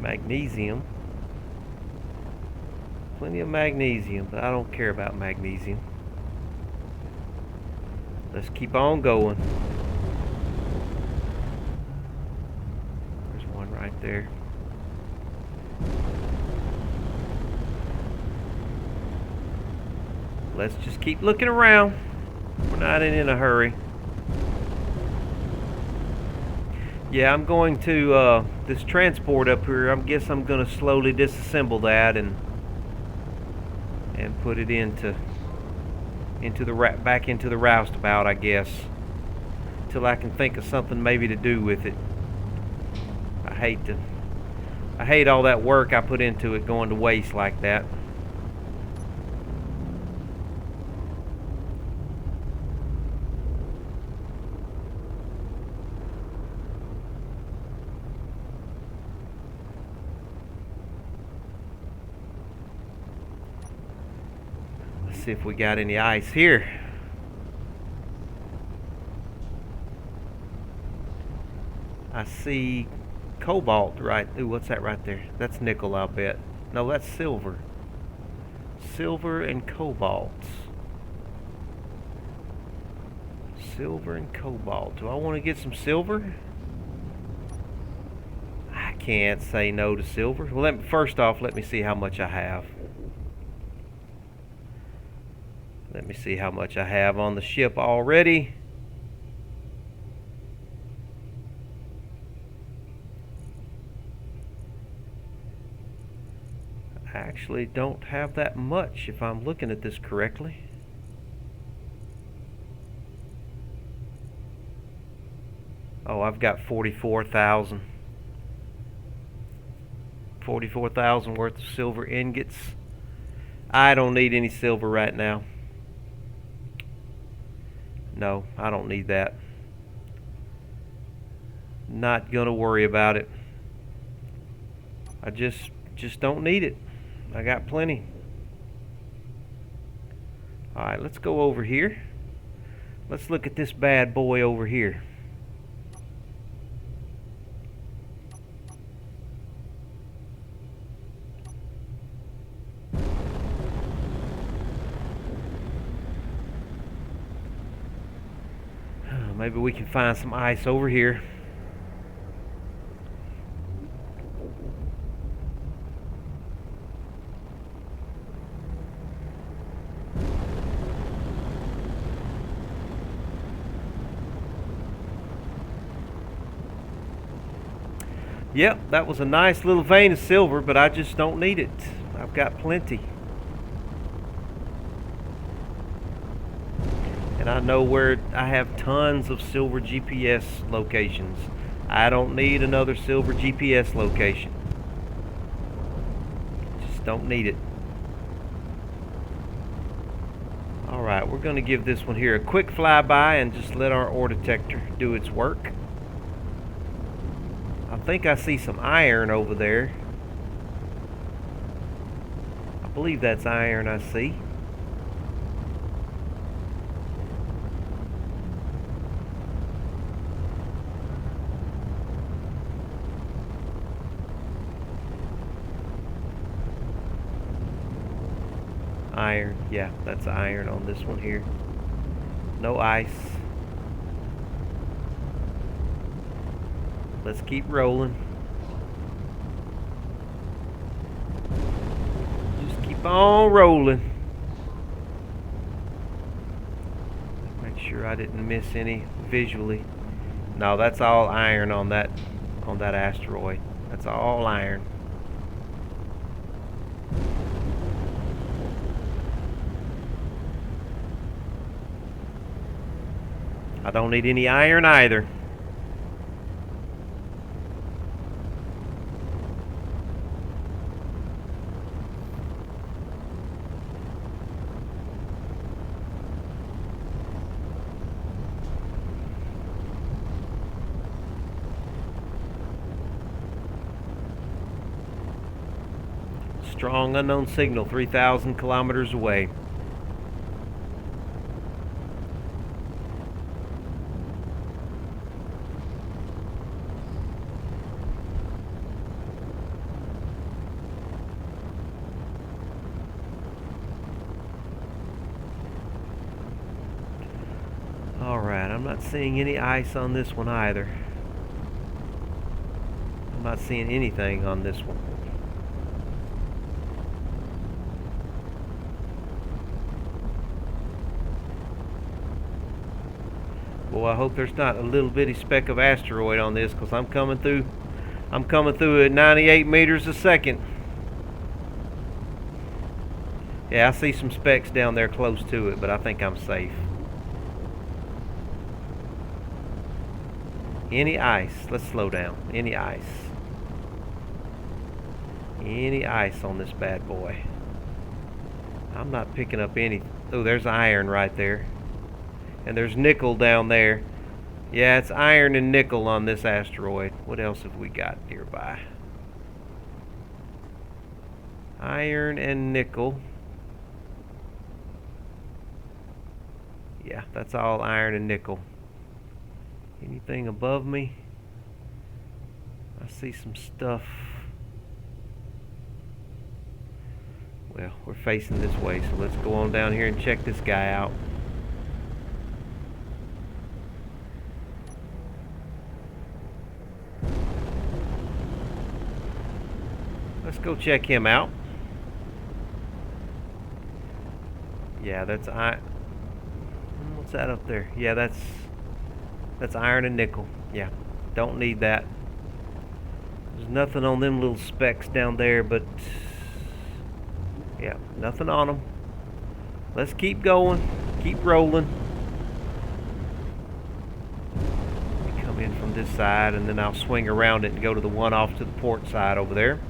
Magnesium. Plenty of magnesium, but I don't care about magnesium. Let's keep on going. There's one right there. Let's just keep looking around. We're not in a hurry. Yeah, I'm going to this transport up here. I guess I'm going to slowly disassemble that and put it back into the roustabout, I guess, till I can think of something maybe to do with it. I hate all that work I put into it going to waste like that. See if we got any ice here. I see cobalt right. Ooh, what's that right there? That's nickel, I'll bet. No, that's silver. Silver and cobalt. Silver and cobalt. Do I want to get some silver? I can't say no to silver. Well, first off, let me see how much I have. Let me see how much I have on the ship already. I actually don't have that much if I'm looking at this correctly. Oh, I've got 44,000. 44,000 worth of silver ingots. I don't need any silver right now. No, I don't need that. Not gonna worry about it. I just don't need it. I got plenty. Alright, let's go over here. Let's look at this bad boy over here. Maybe we can find some ice over here. Yep, that was a nice little vein of silver, but I just don't need it. I've got plenty. And I know where I have tons of silver GPS locations. I don't need another silver GPS location. Just don't need it. Alright, we're going to give this one here a quick flyby and just let our ore detector do its work. I think I see some iron over there. I believe that's iron I see. Iron, yeah, that's iron on this one here. No ice. Let's keep rolling. Just keep on rolling. Make sure I didn't miss any visually. No, that's all iron on that asteroid. That's all iron. I don't need any iron either. Strong unknown signal 3,000 kilometers away. Alright, I'm not seeing any ice on this one either. I'm not seeing anything on this one. Well, I hope there's not a little bitty speck of asteroid on this, because I'm coming through at 98 meters a second. Yeah, I see some specks down there close to it, but I think I'm safe. Any ice? Let's slow down. Any ice? Any ice on this bad boy? I'm not picking up any. Oh, there's iron right there. And there's nickel down there. Yeah, it's iron and nickel on this asteroid. What else have we got nearby? Iron and nickel. Yeah, that's all iron and nickel. Anything above me? I see some stuff. Well, we're facing this way, so let's go on down here and check this guy out. Let's go check him out. Yeah, that's what's that up there? Yeah, that's iron and nickel. Yeah, don't need that. There's nothing on them little specks down there, but yeah, nothing on them. Let's keep going, keep rolling. Come in from this side, and then I'll swing around it and go to the one off to the port side over there.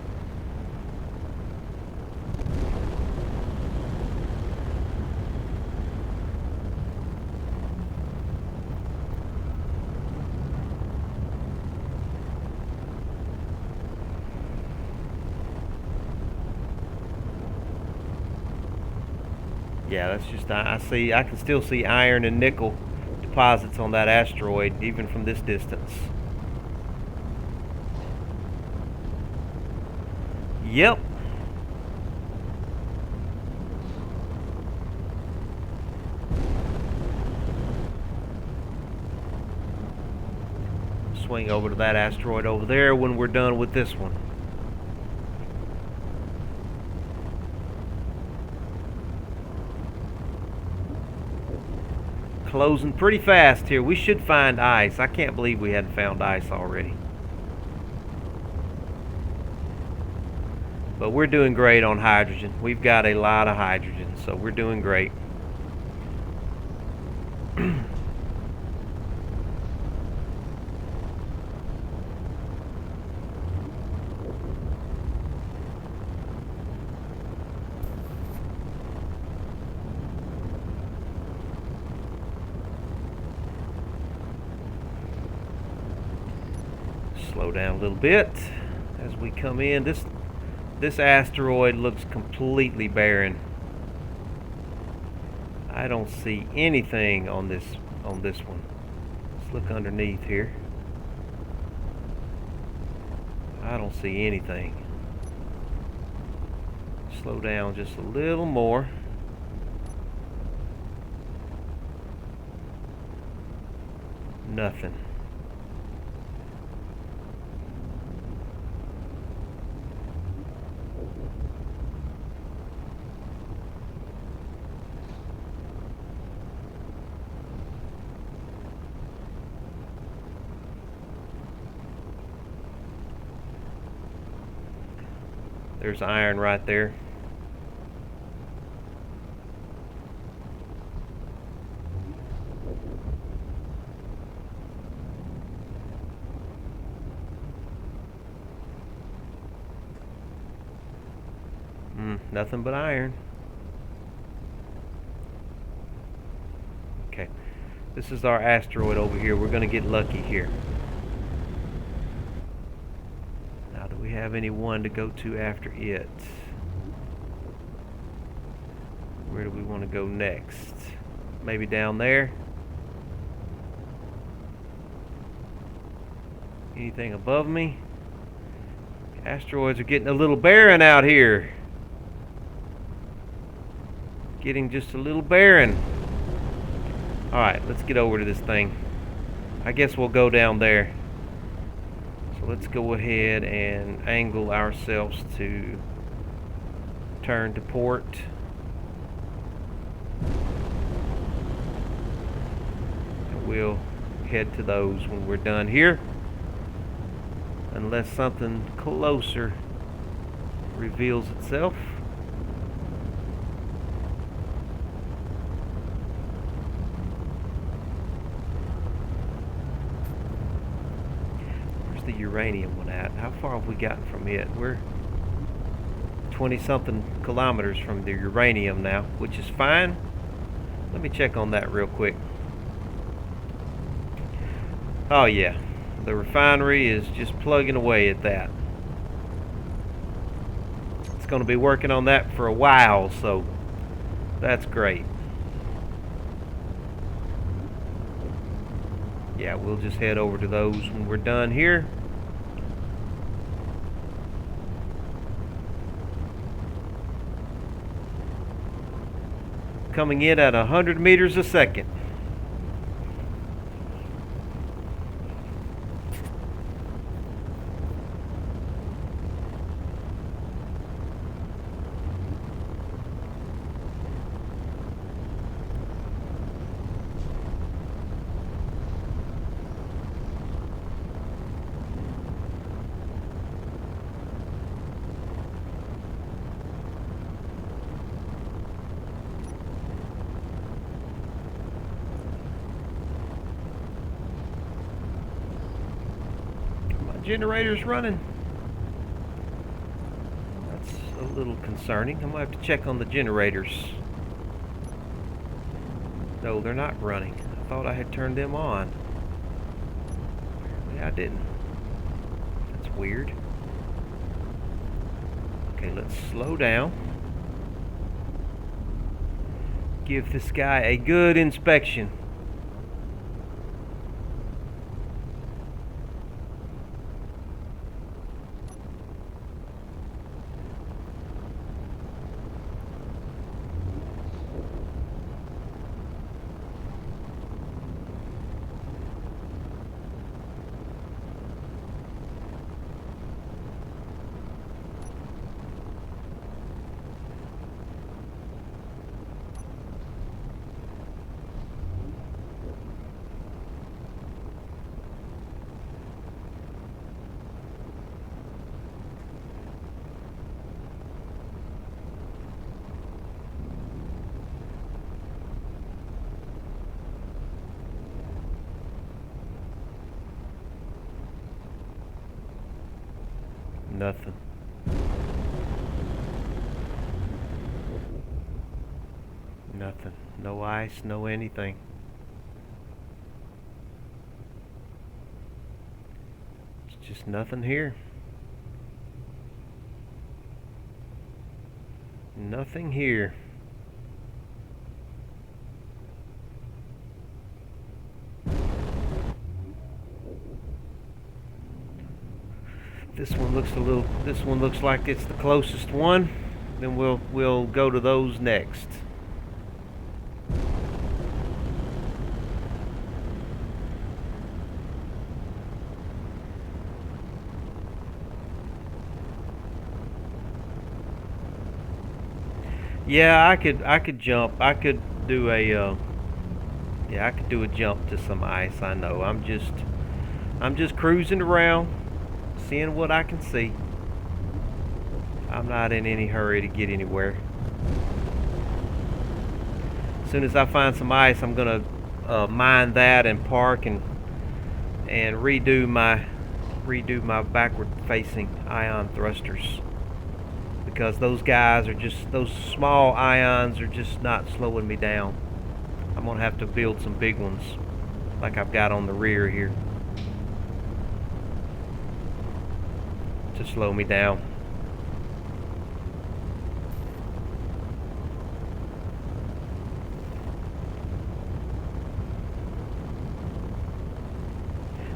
Yeah, that's just I can still see iron and nickel deposits on that asteroid even from this distance. Yep. Swing over to that asteroid over there when we're done with this one. Closing pretty fast here. We should find ice. I can't believe we hadn't found ice already. But we're doing great on hydrogen. We've got a lot of hydrogen, so we're doing great. Slow down a little bit as we come in. This asteroid looks completely barren. I don't see anything on this one. Let's look underneath here. I don't see anything. Slow down just a little more. Nothing. There's iron right there. Nothing but iron. Okay. This is our asteroid over here. We're going to get lucky here. Now, do we have anyone to go to after it? Where do we want to go next? Maybe down there? Anything above me? Asteroids are getting a little barren out here. Getting just a little barren. Alright, let's get over to this thing. I guess we'll go down there. So let's go ahead and angle ourselves to turn to port. And we'll head to those when we're done here. Unless something closer reveals itself. The uranium one at? How far have we gotten from it? We're 20-something kilometers from the uranium now, which is fine. Let me check on that real quick. Oh yeah, the refinery is just plugging away at that. It's going to be working on that for a while, so that's great. Yeah, we'll just head over to those when we're done here. Coming in at 100 meters a second. Generator's running. That's a little concerning. I'm going to have to check on the generators. No, they're not running. I thought I had turned them on. Yeah, I didn't. That's weird. Okay, let's slow down. Give this guy a good inspection. Nothing. Nothing. No ice, no anything. It's just nothing here. Nothing here. This one looks like it's the closest one. Then we'll go to those next. Yeah, I could jump. I could do a yeah, I could do a jump to some ice. I know. I'm just cruising around, seeing what I can see. I'm not in any hurry to get anywhere. As soon as I find some ice, I'm gonna mine that and park and redo my backward facing ion thrusters, because those guys are just, those small ions are just not slowing me down. I'm gonna have to build some big ones like I've got on the rear here to slow me down.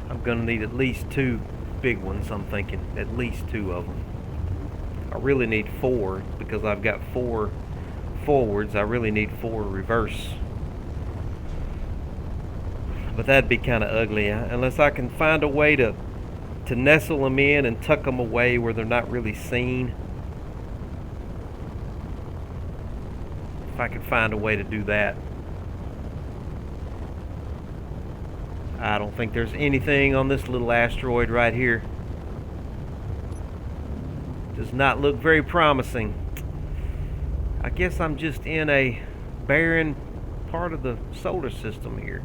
I'm gonna need at least 2 big ones. I'm thinking at least 2 of them. I really need 4 because I've got 4 forwards. I really need 4 reverse. But that'd be kind of ugly, unless I can find a way to nestle them in and tuck them away where they're not really seen. If I could find a way to do that. I don't think there's anything on this little asteroid right here. Does not look very promising. I guess I'm just in a barren part of the solar system here.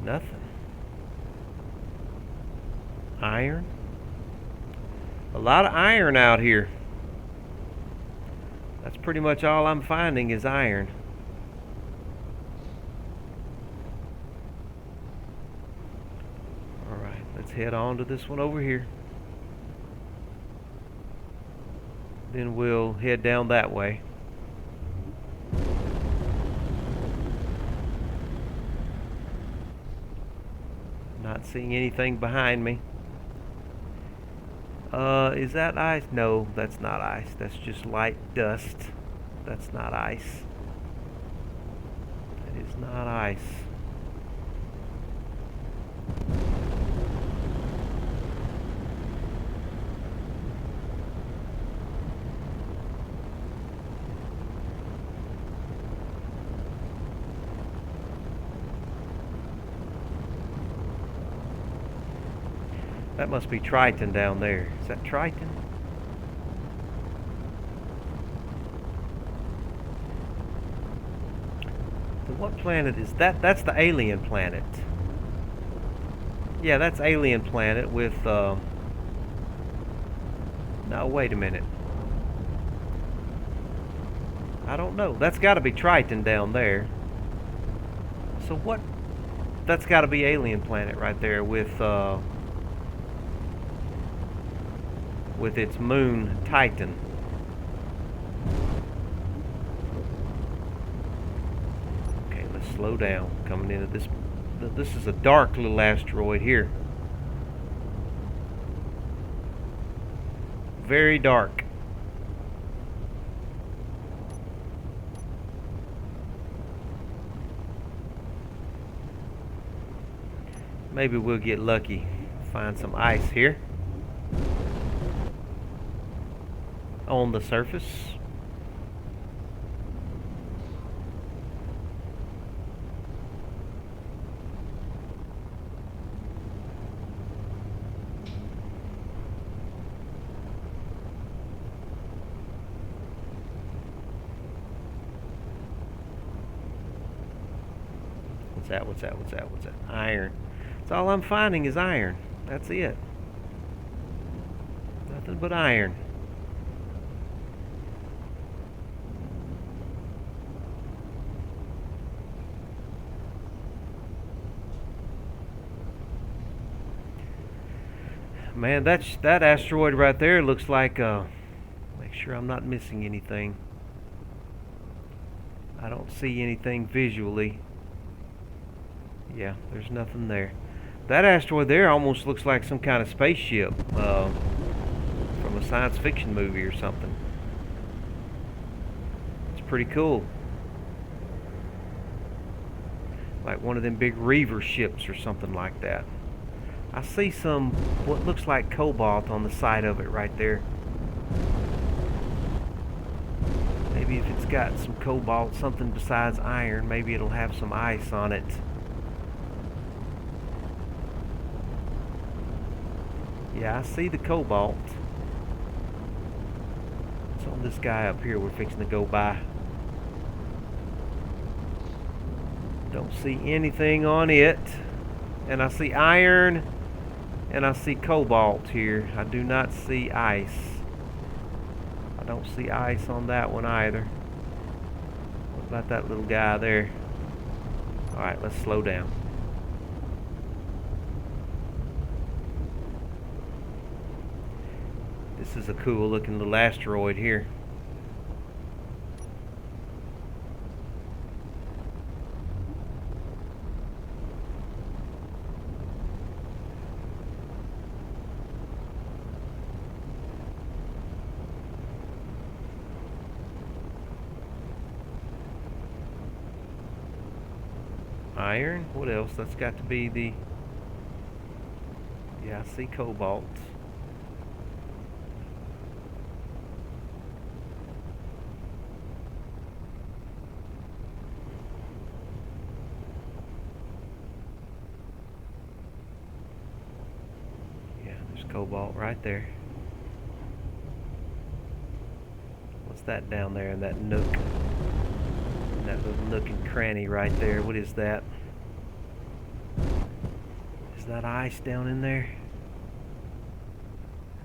Nothing. Iron. A lot of iron out here. That's pretty much all I'm finding is iron. Alright, let's head on to this one over here. Then we'll head down that way. Not seeing anything behind me. Is that ice? No, that's not ice. That's just light dust. That's not ice. That is not ice. That must be Triton down there. Is that Triton? So what planet is that? That's the alien planet. Yeah, that's alien planet with, no, wait a minute. I don't know. That's got to be Triton down there. So what? That's got to be alien planet right there with its moon Titan. Okay, let's slow down. Coming into this. This is a dark little asteroid here. Very dark. Maybe we'll get lucky. Find some ice here on the surface. What's that? What's that? What's that? What's that? Iron. That's all I'm finding is iron. That's it. Nothing but iron. Man, that asteroid right there looks like make sure I'm not missing anything. I don't see anything visually. Yeah, there's nothing there. That asteroid there almost looks like some kind of spaceship from a science fiction movie or something. It's pretty cool. Like one of them big reaver ships or something like that. I see some what looks like cobalt on the side of it right there. Maybe if it's got some cobalt, something besides iron, maybe it'll have some ice on it. Yeah, I see the cobalt. It's on this guy up here we're fixing to go by. Don't see anything on it. And I see iron and I see cobalt here. I do not see ice. I don't see ice on that one either. What about that little guy there? Alright, let's slow down. This is a cool looking little asteroid here. Iron? What else? That's got to be the... Yeah, I see cobalt. Yeah, there's cobalt right there. What's that down there in that nook? That little nook and cranny right there. What is that? Is that ice down in there?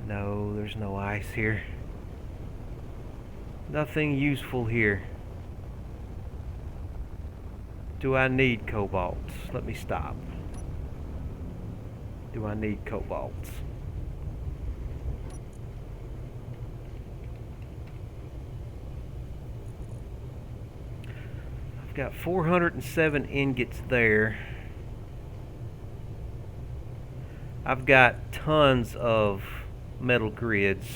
No, there's no ice here. Nothing useful here. Do I need cobalt? Let me stop. Do I need cobalt? I've got 407 ingots there. I've got tons of metal grids.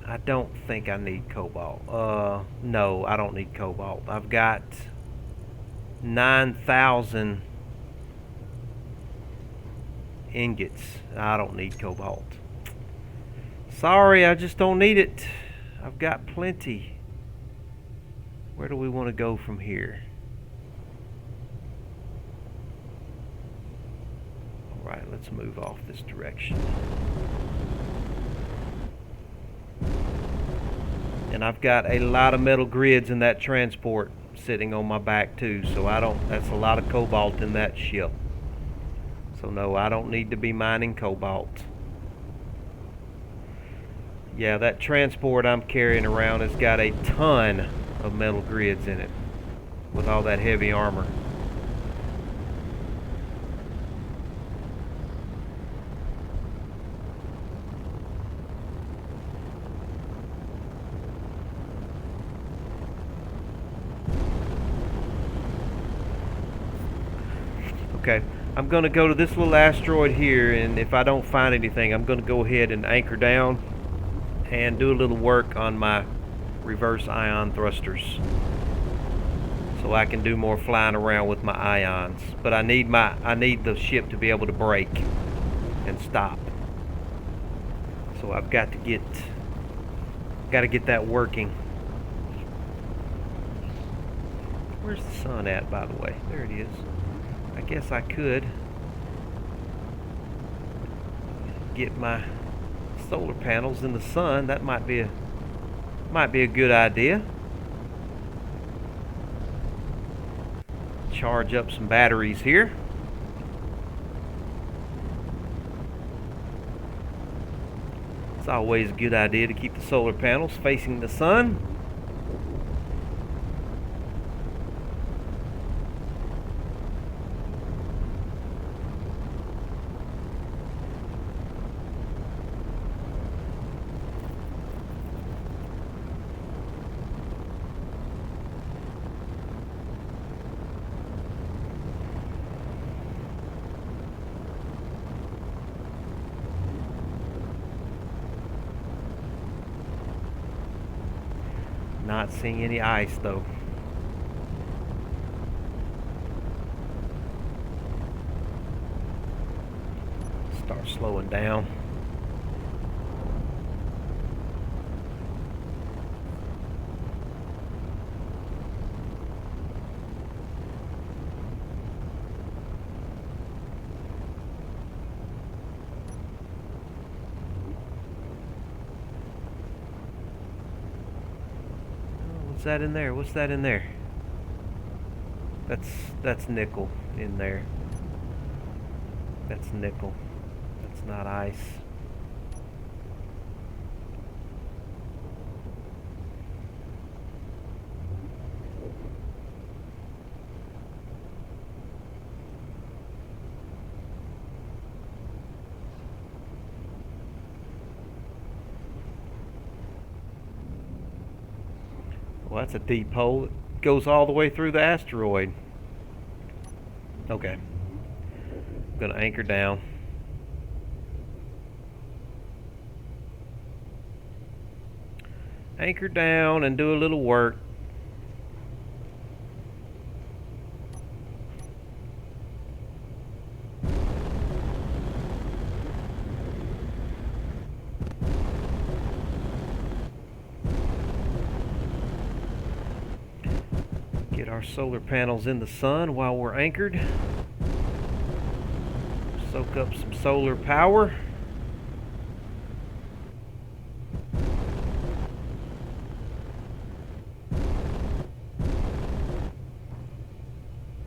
I don't think I need cobalt. No, I don't need cobalt. I've got 9,000 ingots. I don't need cobalt. Sorry, I just don't need it. I've got plenty. Where do we want to go from here? Alright, let's move off this direction. And I've got a lot of metal grids in that transport sitting on my back too, so that's a lot of cobalt in that ship. So no, I don't need to be mining cobalt. Yeah, that transport I'm carrying around has got a ton of metal grids in it. with all that heavy armor. Okay, I'm going to go to this little asteroid here, and if I don't find anything, I'm going to go ahead and anchor down and do a little work on my reverse ion thrusters, so I can do more flying around with my ions. But I need the ship to be able to brake and stop. So I've got to get that working. Where's the sun at, by the way? There it is. I guess I could get my solar panels in the sun. That might be a good idea. Charge up some batteries here. It's always a good idea to keep the solar panels facing the sun. Not seeing any ice though. Start slowing down. What's that in there? What's that in there? That's nickel in there. That's nickel. That's not ice. Well, that's a deep hole. It goes all the way through the asteroid. Okay. I'm gonna anchor down. Anchor down and do a little work. Get our solar panels in the sun while we're anchored. Soak up some solar power.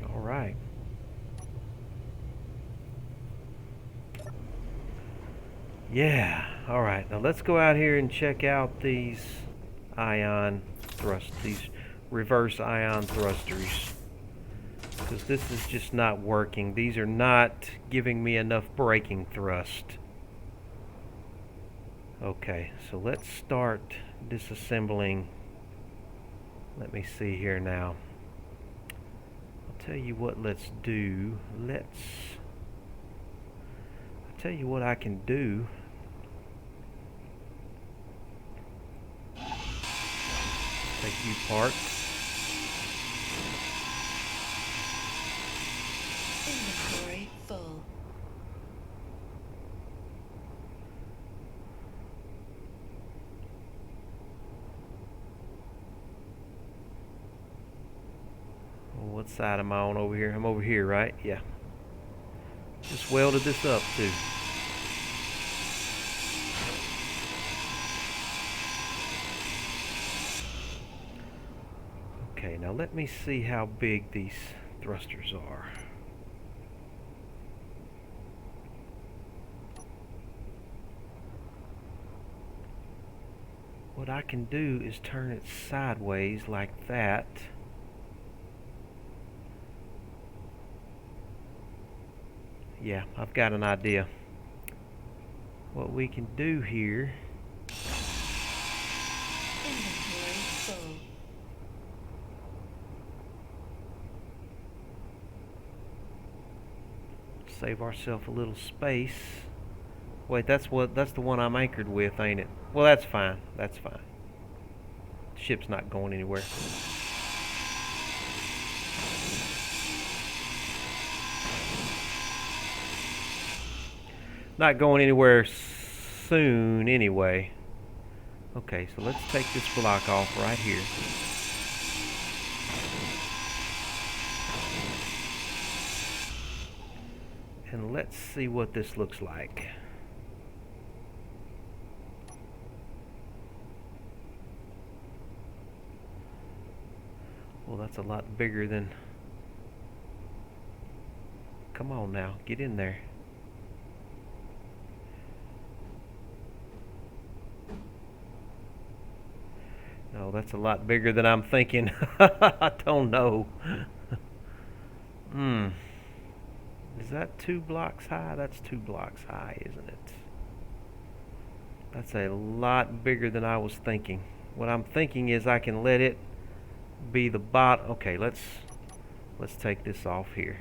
All right. Yeah. All right. Now let's go out here and check out these reverse ion thrusters, because this is just not working. These are not giving me enough braking thrust. Okay, so let's start disassembling. Let me see here now. I'll tell you what let's do. I'll tell you what I can do. Take you apart. Inventory full. What side am I on over here? I'm over here, right? Yeah. Just welded this up too. Okay, now let me see how big these thrusters are. What I can do is turn it sideways like that. Yeah, I've got an idea. What we can do here... Inventory full. Save ourselves a little space. Wait, that's the one I'm anchored with, ain't it? Well, that's fine. That's fine. The ship's not going anywhere. Not going anywhere soon anyway. Okay, so let's take this block off right here. And let's see what this looks like. Well, that's a lot bigger than... Come on now, get in there. No, that's a lot bigger than I'm thinking. I don't know. Is that 2 blocks high? That's 2 blocks high, isn't it? That's a lot bigger than I was thinking. What I'm thinking is I can let it be the bottom. Okay, let's take this off here.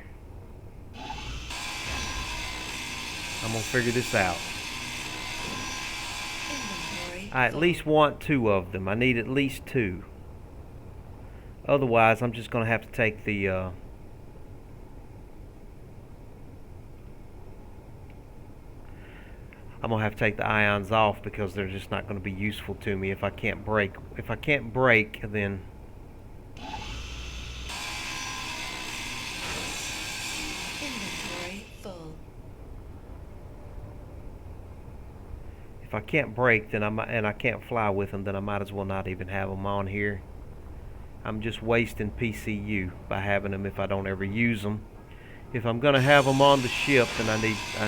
I'm gonna figure this out. Inventory I at full. least want 2 of them. I need at least 2. Otherwise, I'm just gonna have to take the I'm gonna have to take the ions off because they're just not gonna be useful to me if I can't break. If I can't break, then Inventory full. if I can't break, then I can't fly with them, then I might as well not even have them on here. I'm just wasting PCU by having them if I don't ever use them. If I'm gonna have them on the ship, then I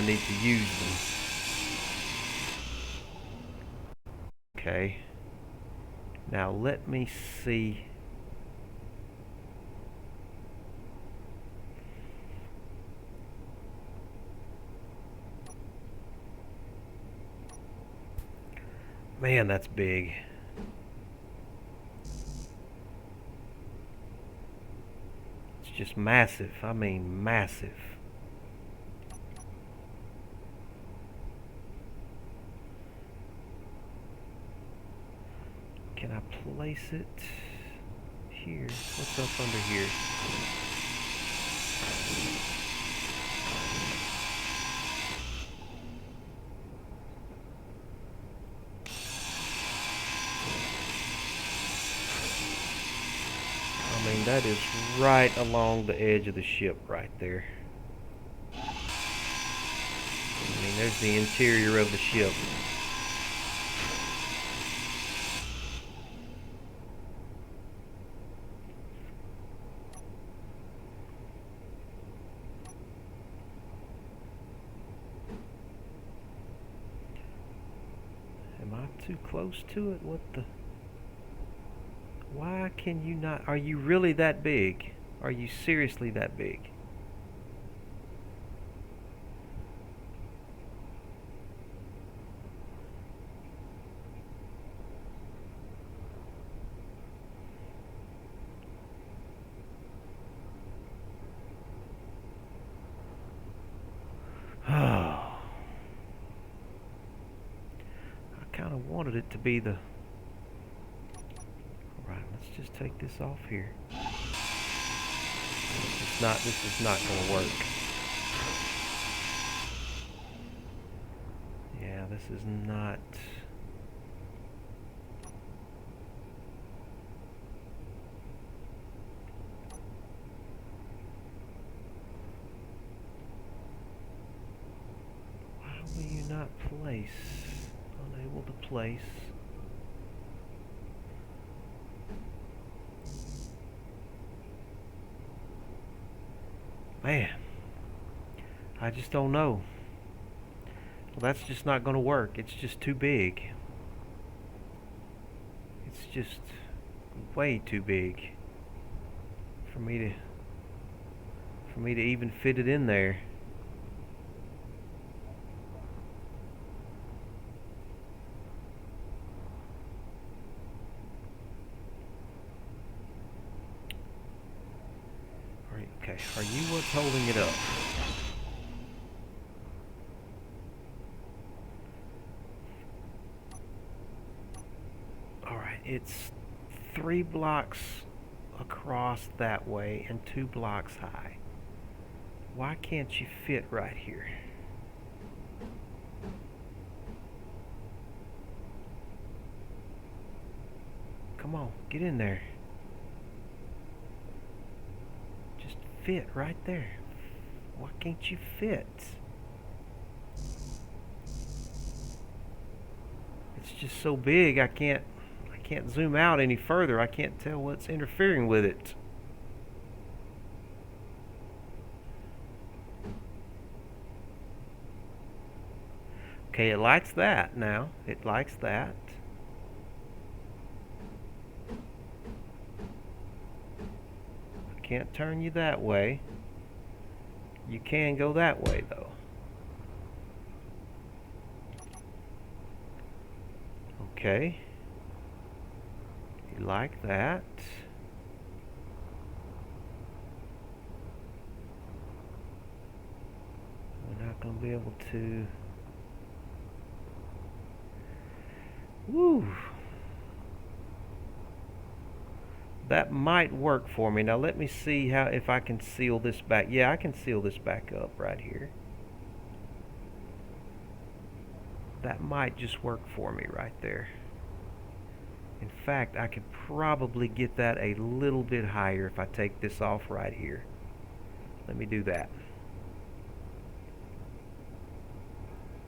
need to use them. Okay. Now let me see. Man, that's big. It's just massive. I mean, massive. Can I place it here? What's up under here? I mean, that is right along the edge of the ship right there. I mean, there's the interior of the ship. Am I too close to it? What the... Why can you not... Are you really that big? Are you seriously that big? I kind of wanted it to be the... Alright, let's just take this off here. This is not going to work. Yeah, this is not... Why will you not place? Unable to place. Man, I just don't know. Well, that's just not going to work. It's just too big. It's just way too big for me to even fit it in there. Okay, are you what's holding it up? Alright, it's 3 blocks across that way and 2 blocks high. Why can't you fit right here? Come on, get in there. Just fit right there. Why can't you fit? It's just so big I can't zoom out any further. I can't tell what's interfering with it. Okay, it likes that now. It likes that. I can't turn you that way. You can go that way though. Okay. You like that. We're not going to be able to... Woo! That might work for me. Now let me see how if I can seal this back. Yeah, I can seal this back up right here. That might just work for me right there. In fact, I could probably get that a little bit higher if I take this off right here. Let me do that.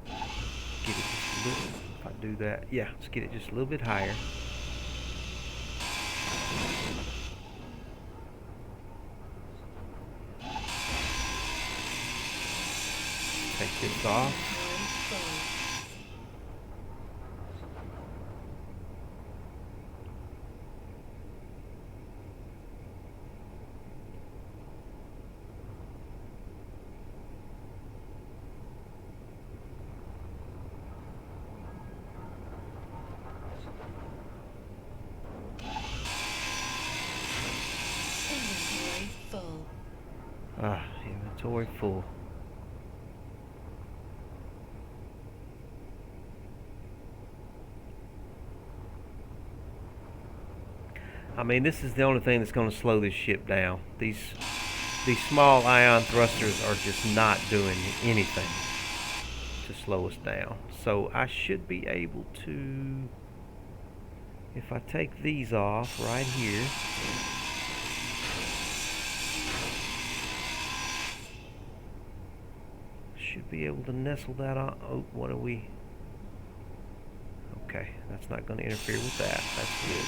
Get it just a little, if I do that, yeah, let's get it just a little bit higher. Take this off. Inventory full. Inventory full. I mean, this is the only thing that's going to slow this ship down. These small ion thrusters are just not doing anything to slow us down. So I should be able to, if I take these off right here, should be able to nestle that on. Oh, what are we? Okay, that's not going to interfere with that. That's good.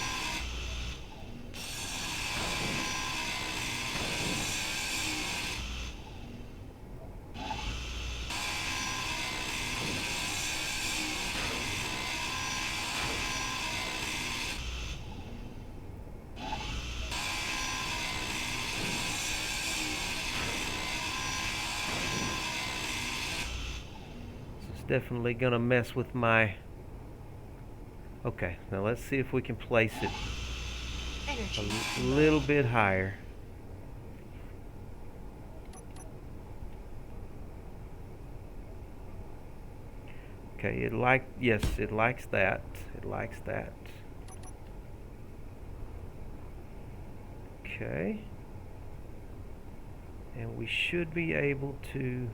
Definitely gonna mess with my... Okay, now let's see if we can place it a little bit higher. Okay, yes, it likes that. It likes that. Okay. And we should be able to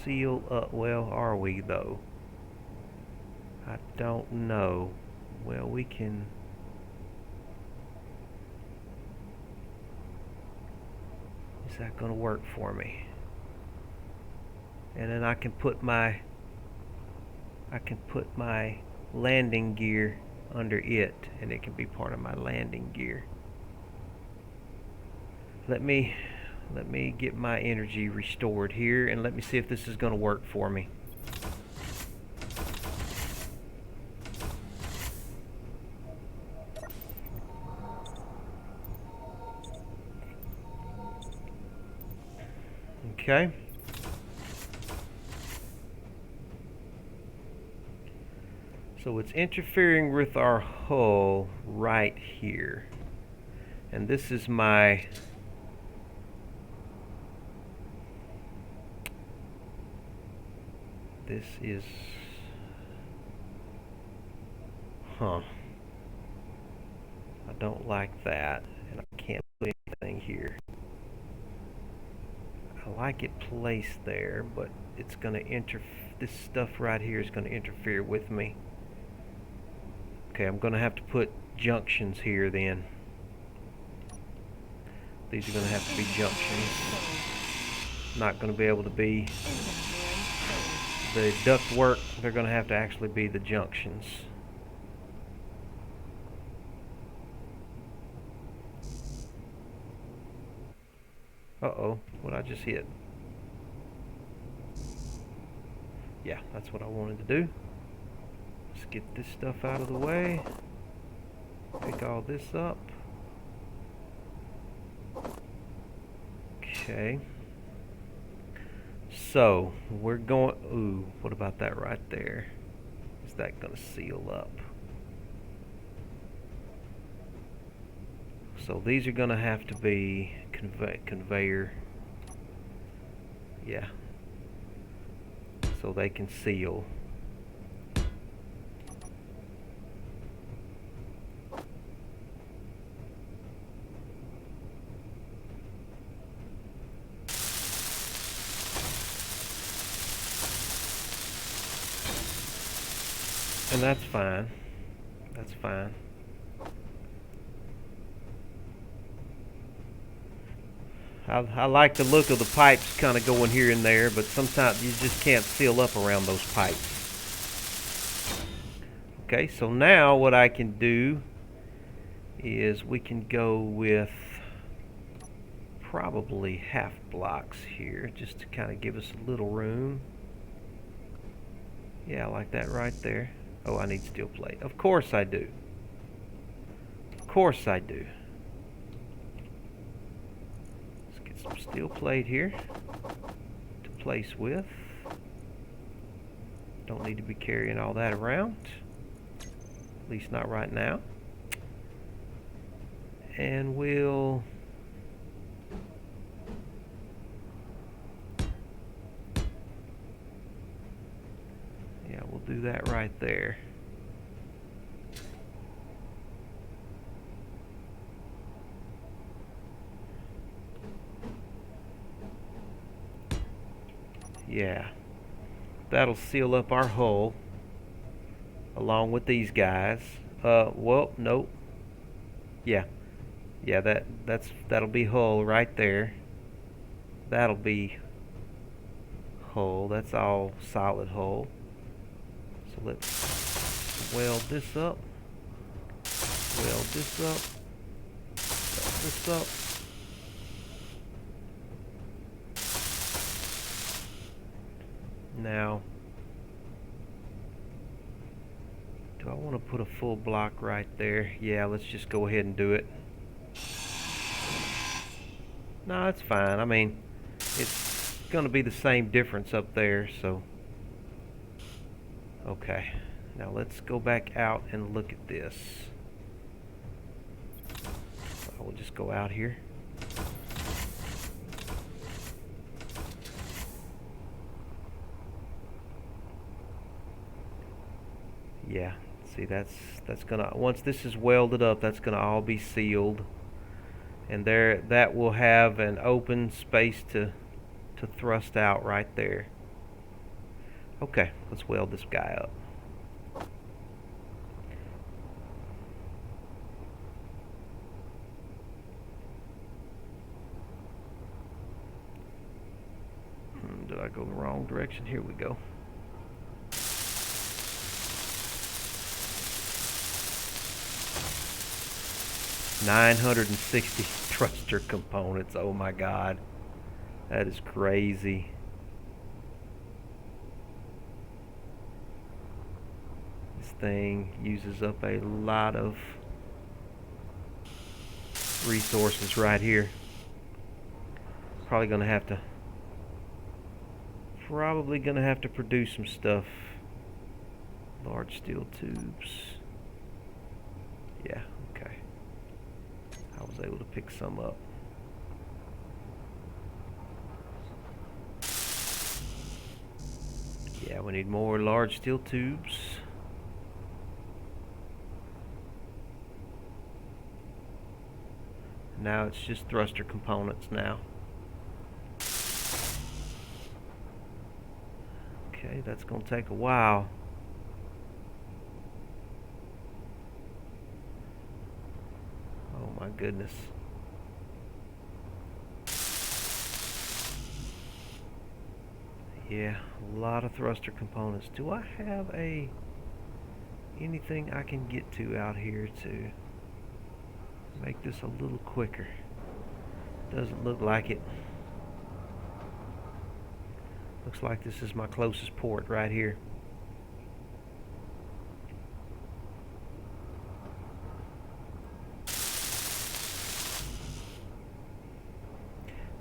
seal up. Well, are we though? I don't know. Well, we can. Is that going to work for me? And then I can put my landing gear under it, and it can be part of my landing gear. Let me get my energy restored here, and let me see if this is going to work for me. Okay. So it's interfering with our hull right here. And this is my I don't like that, and I can't put anything here. I like it placed there, but it's going to this stuff right here is going to interfere with me. Okay, I'm going to have to put junctions here then. These are going to have to be junctions. Not going to be able to be the duct work. They're going to have to actually be the junctions. Uh-oh, what I just hit? Yeah, that's what I wanted to do. Let's get this stuff out of the way. Pick all this up. Okay. So, we're going... Ooh, what about that right there? Is that going to seal up? So these are going to have to be conveyor. Yeah. So they can seal. And that's fine. That's fine. I like the look of the pipes kind of going here and there, but sometimes you just can't seal up around those pipes. Okay, so now what I can do is we can go with probably half blocks here, just to kind of give us a little room. Yeah, I like that right there. Oh, I need steel plate. Of course I do. Of course I do. Some steel plate here to place with. Don't need to be carrying all that around, at least not right now. And we'll do that right there. Yeah, that'll seal up our hull along with these guys. Well, nope. Yeah, that'll be hull right there. That'll be hull. That's all solid hull. So let's weld this up. Weld this up. Weld this up. Now, do I want to put a full block right there? Yeah, let's just go ahead and do it. No, it's fine. I mean, it's going to be the same difference up there, so. Okay, now let's go back out and look at this. I will just go out here. Yeah, see, that's gonna, once this is welded up, that's gonna all be sealed, and there, that will have an open space to thrust out right there. Okay, let's weld this guy up. Did I go the wrong direction? Here we go. $960 thruster components. Oh my God, that is crazy. This thing uses up a lot of resources right here. Probably gonna have to produce some stuff. Large steel tubes. Yeah, okay. I was able to pick some up. Yeah, we need more large steel tubes. Now it's just thruster components now. Okay, that's going to take a while. Oh my goodness. Yeah, a lot of thruster components. Do I have anything I can get to out here to make this a little quicker? Doesn't look like it. Looks like this is my closest port right here.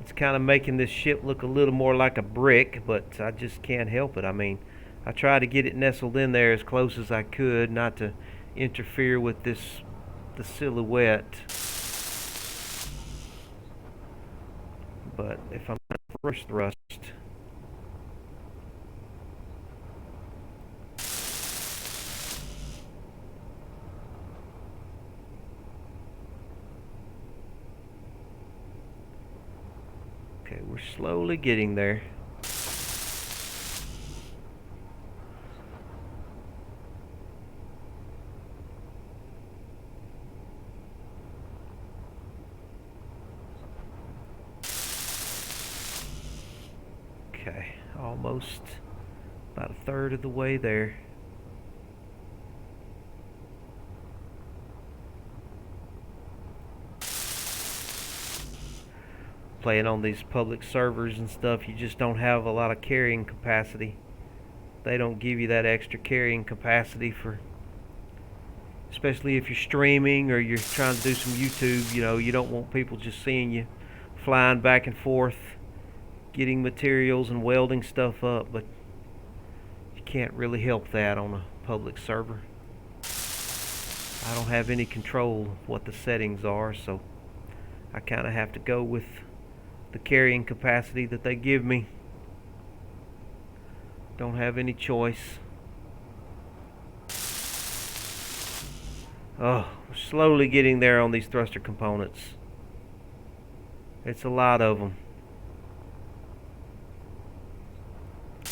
It's kind of making this ship look a little more like a brick, but I just can't help it. I mean, I tried to get it nestled in there as close as I could, not to interfere with the silhouette. But if I'm not first thrust, okay, we're slowly getting there. Okay, almost about a third of the way there. Playing on these public servers and stuff, you just don't have a lot of carrying capacity. They don't give you that extra carrying capacity especially if you're streaming or you're trying to do some YouTube. You know, you don't want people just seeing you flying back and forth, getting materials and welding stuff up, but you can't really help that on a public server. I don't have any control of what the settings are, so I kind of have to go with the carrying capacity that they give me. Don't have any choice. Oh, we're slowly getting there on these thruster components. It's a lot of them.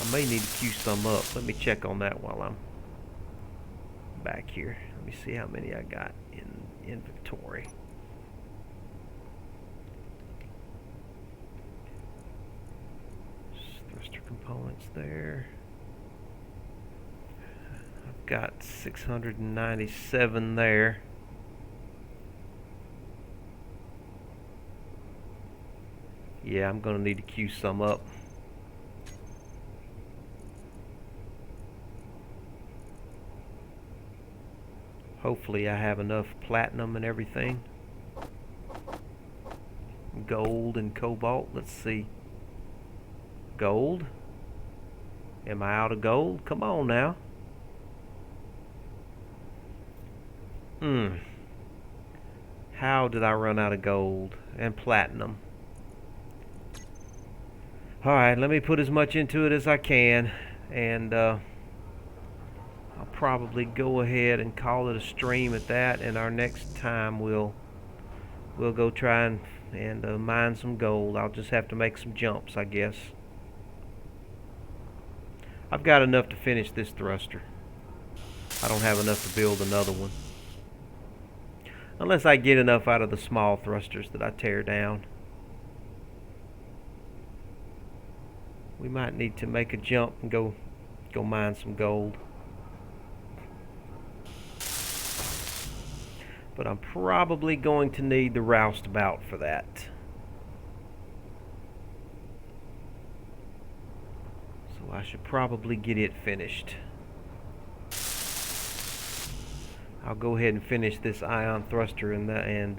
I may need to queue some up. Let me check on that while I'm back here. Let me see how many I got in inventory. Thruster components there. I've got 697 there. Yeah, I'm gonna need to queue some up. Hopefully I have enough platinum and everything. Gold and cobalt. Let's see. Gold. Am I out of gold? Come on now. How did I run out of gold and platinum? Alright, let me put as much into it as I can, and I'll probably go ahead and call it a stream at that, and our next time we'll go try and mine some gold. I'll just have to make some jumps, I guess. I've got enough to finish this thruster. I don't have enough to build another one. Unless I get enough out of the small thrusters that I tear down. We might need to make a jump and go mine some gold. But I'm probably going to need the roustabout for that. So I should probably get it finished. I'll go ahead and finish this ion thruster and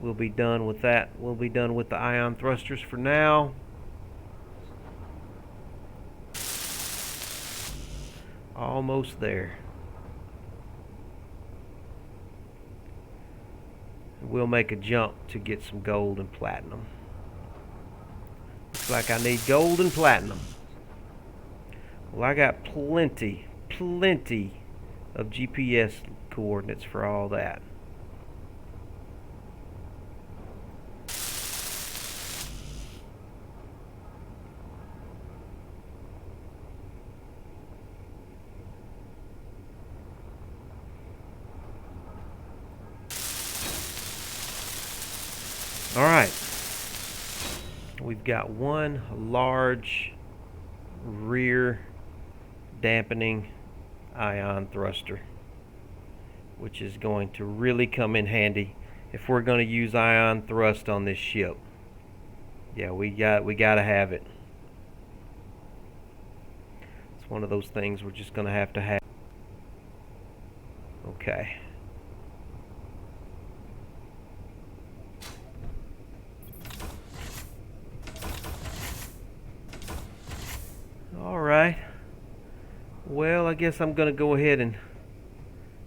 we'll be done with that. We'll be done with the ion thrusters for now. Almost there. we'll make a jump to get some gold and platinum. Looks like I need gold and platinum. Well, I got plenty of GPS coordinates for all that. All right. We've got one large rear dampening ion thruster, which is going to really come in handy if we're going to use ion thrust on this ship. Yeah, we got to have it. It's one of those things we're just going to have. Okay. All right. Well, I guess I'm going to go ahead and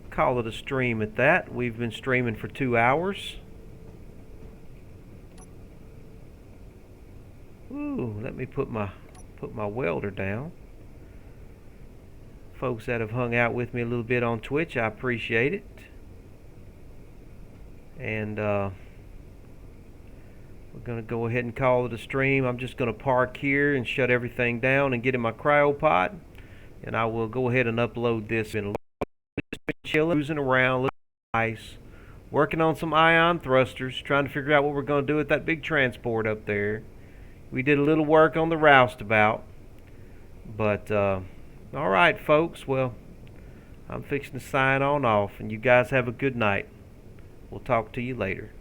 call it a stream at that. We've been streaming for 2 hours. Ooh, let me put my welder down. Folks that have hung out with me a little bit on Twitch, I appreciate it. And we're going to go ahead and call it a stream. I'm just going to park here and shut everything down and get in my cryopod. And I will go ahead and upload this. Been chilling, cruising around, ice, working on some ion thrusters, trying to figure out what we're going to do with that big transport up there. We did a little work on the roustabout. But, alright folks, well, I'm fixing to sign on off. And you guys have a good night. We'll talk to you later.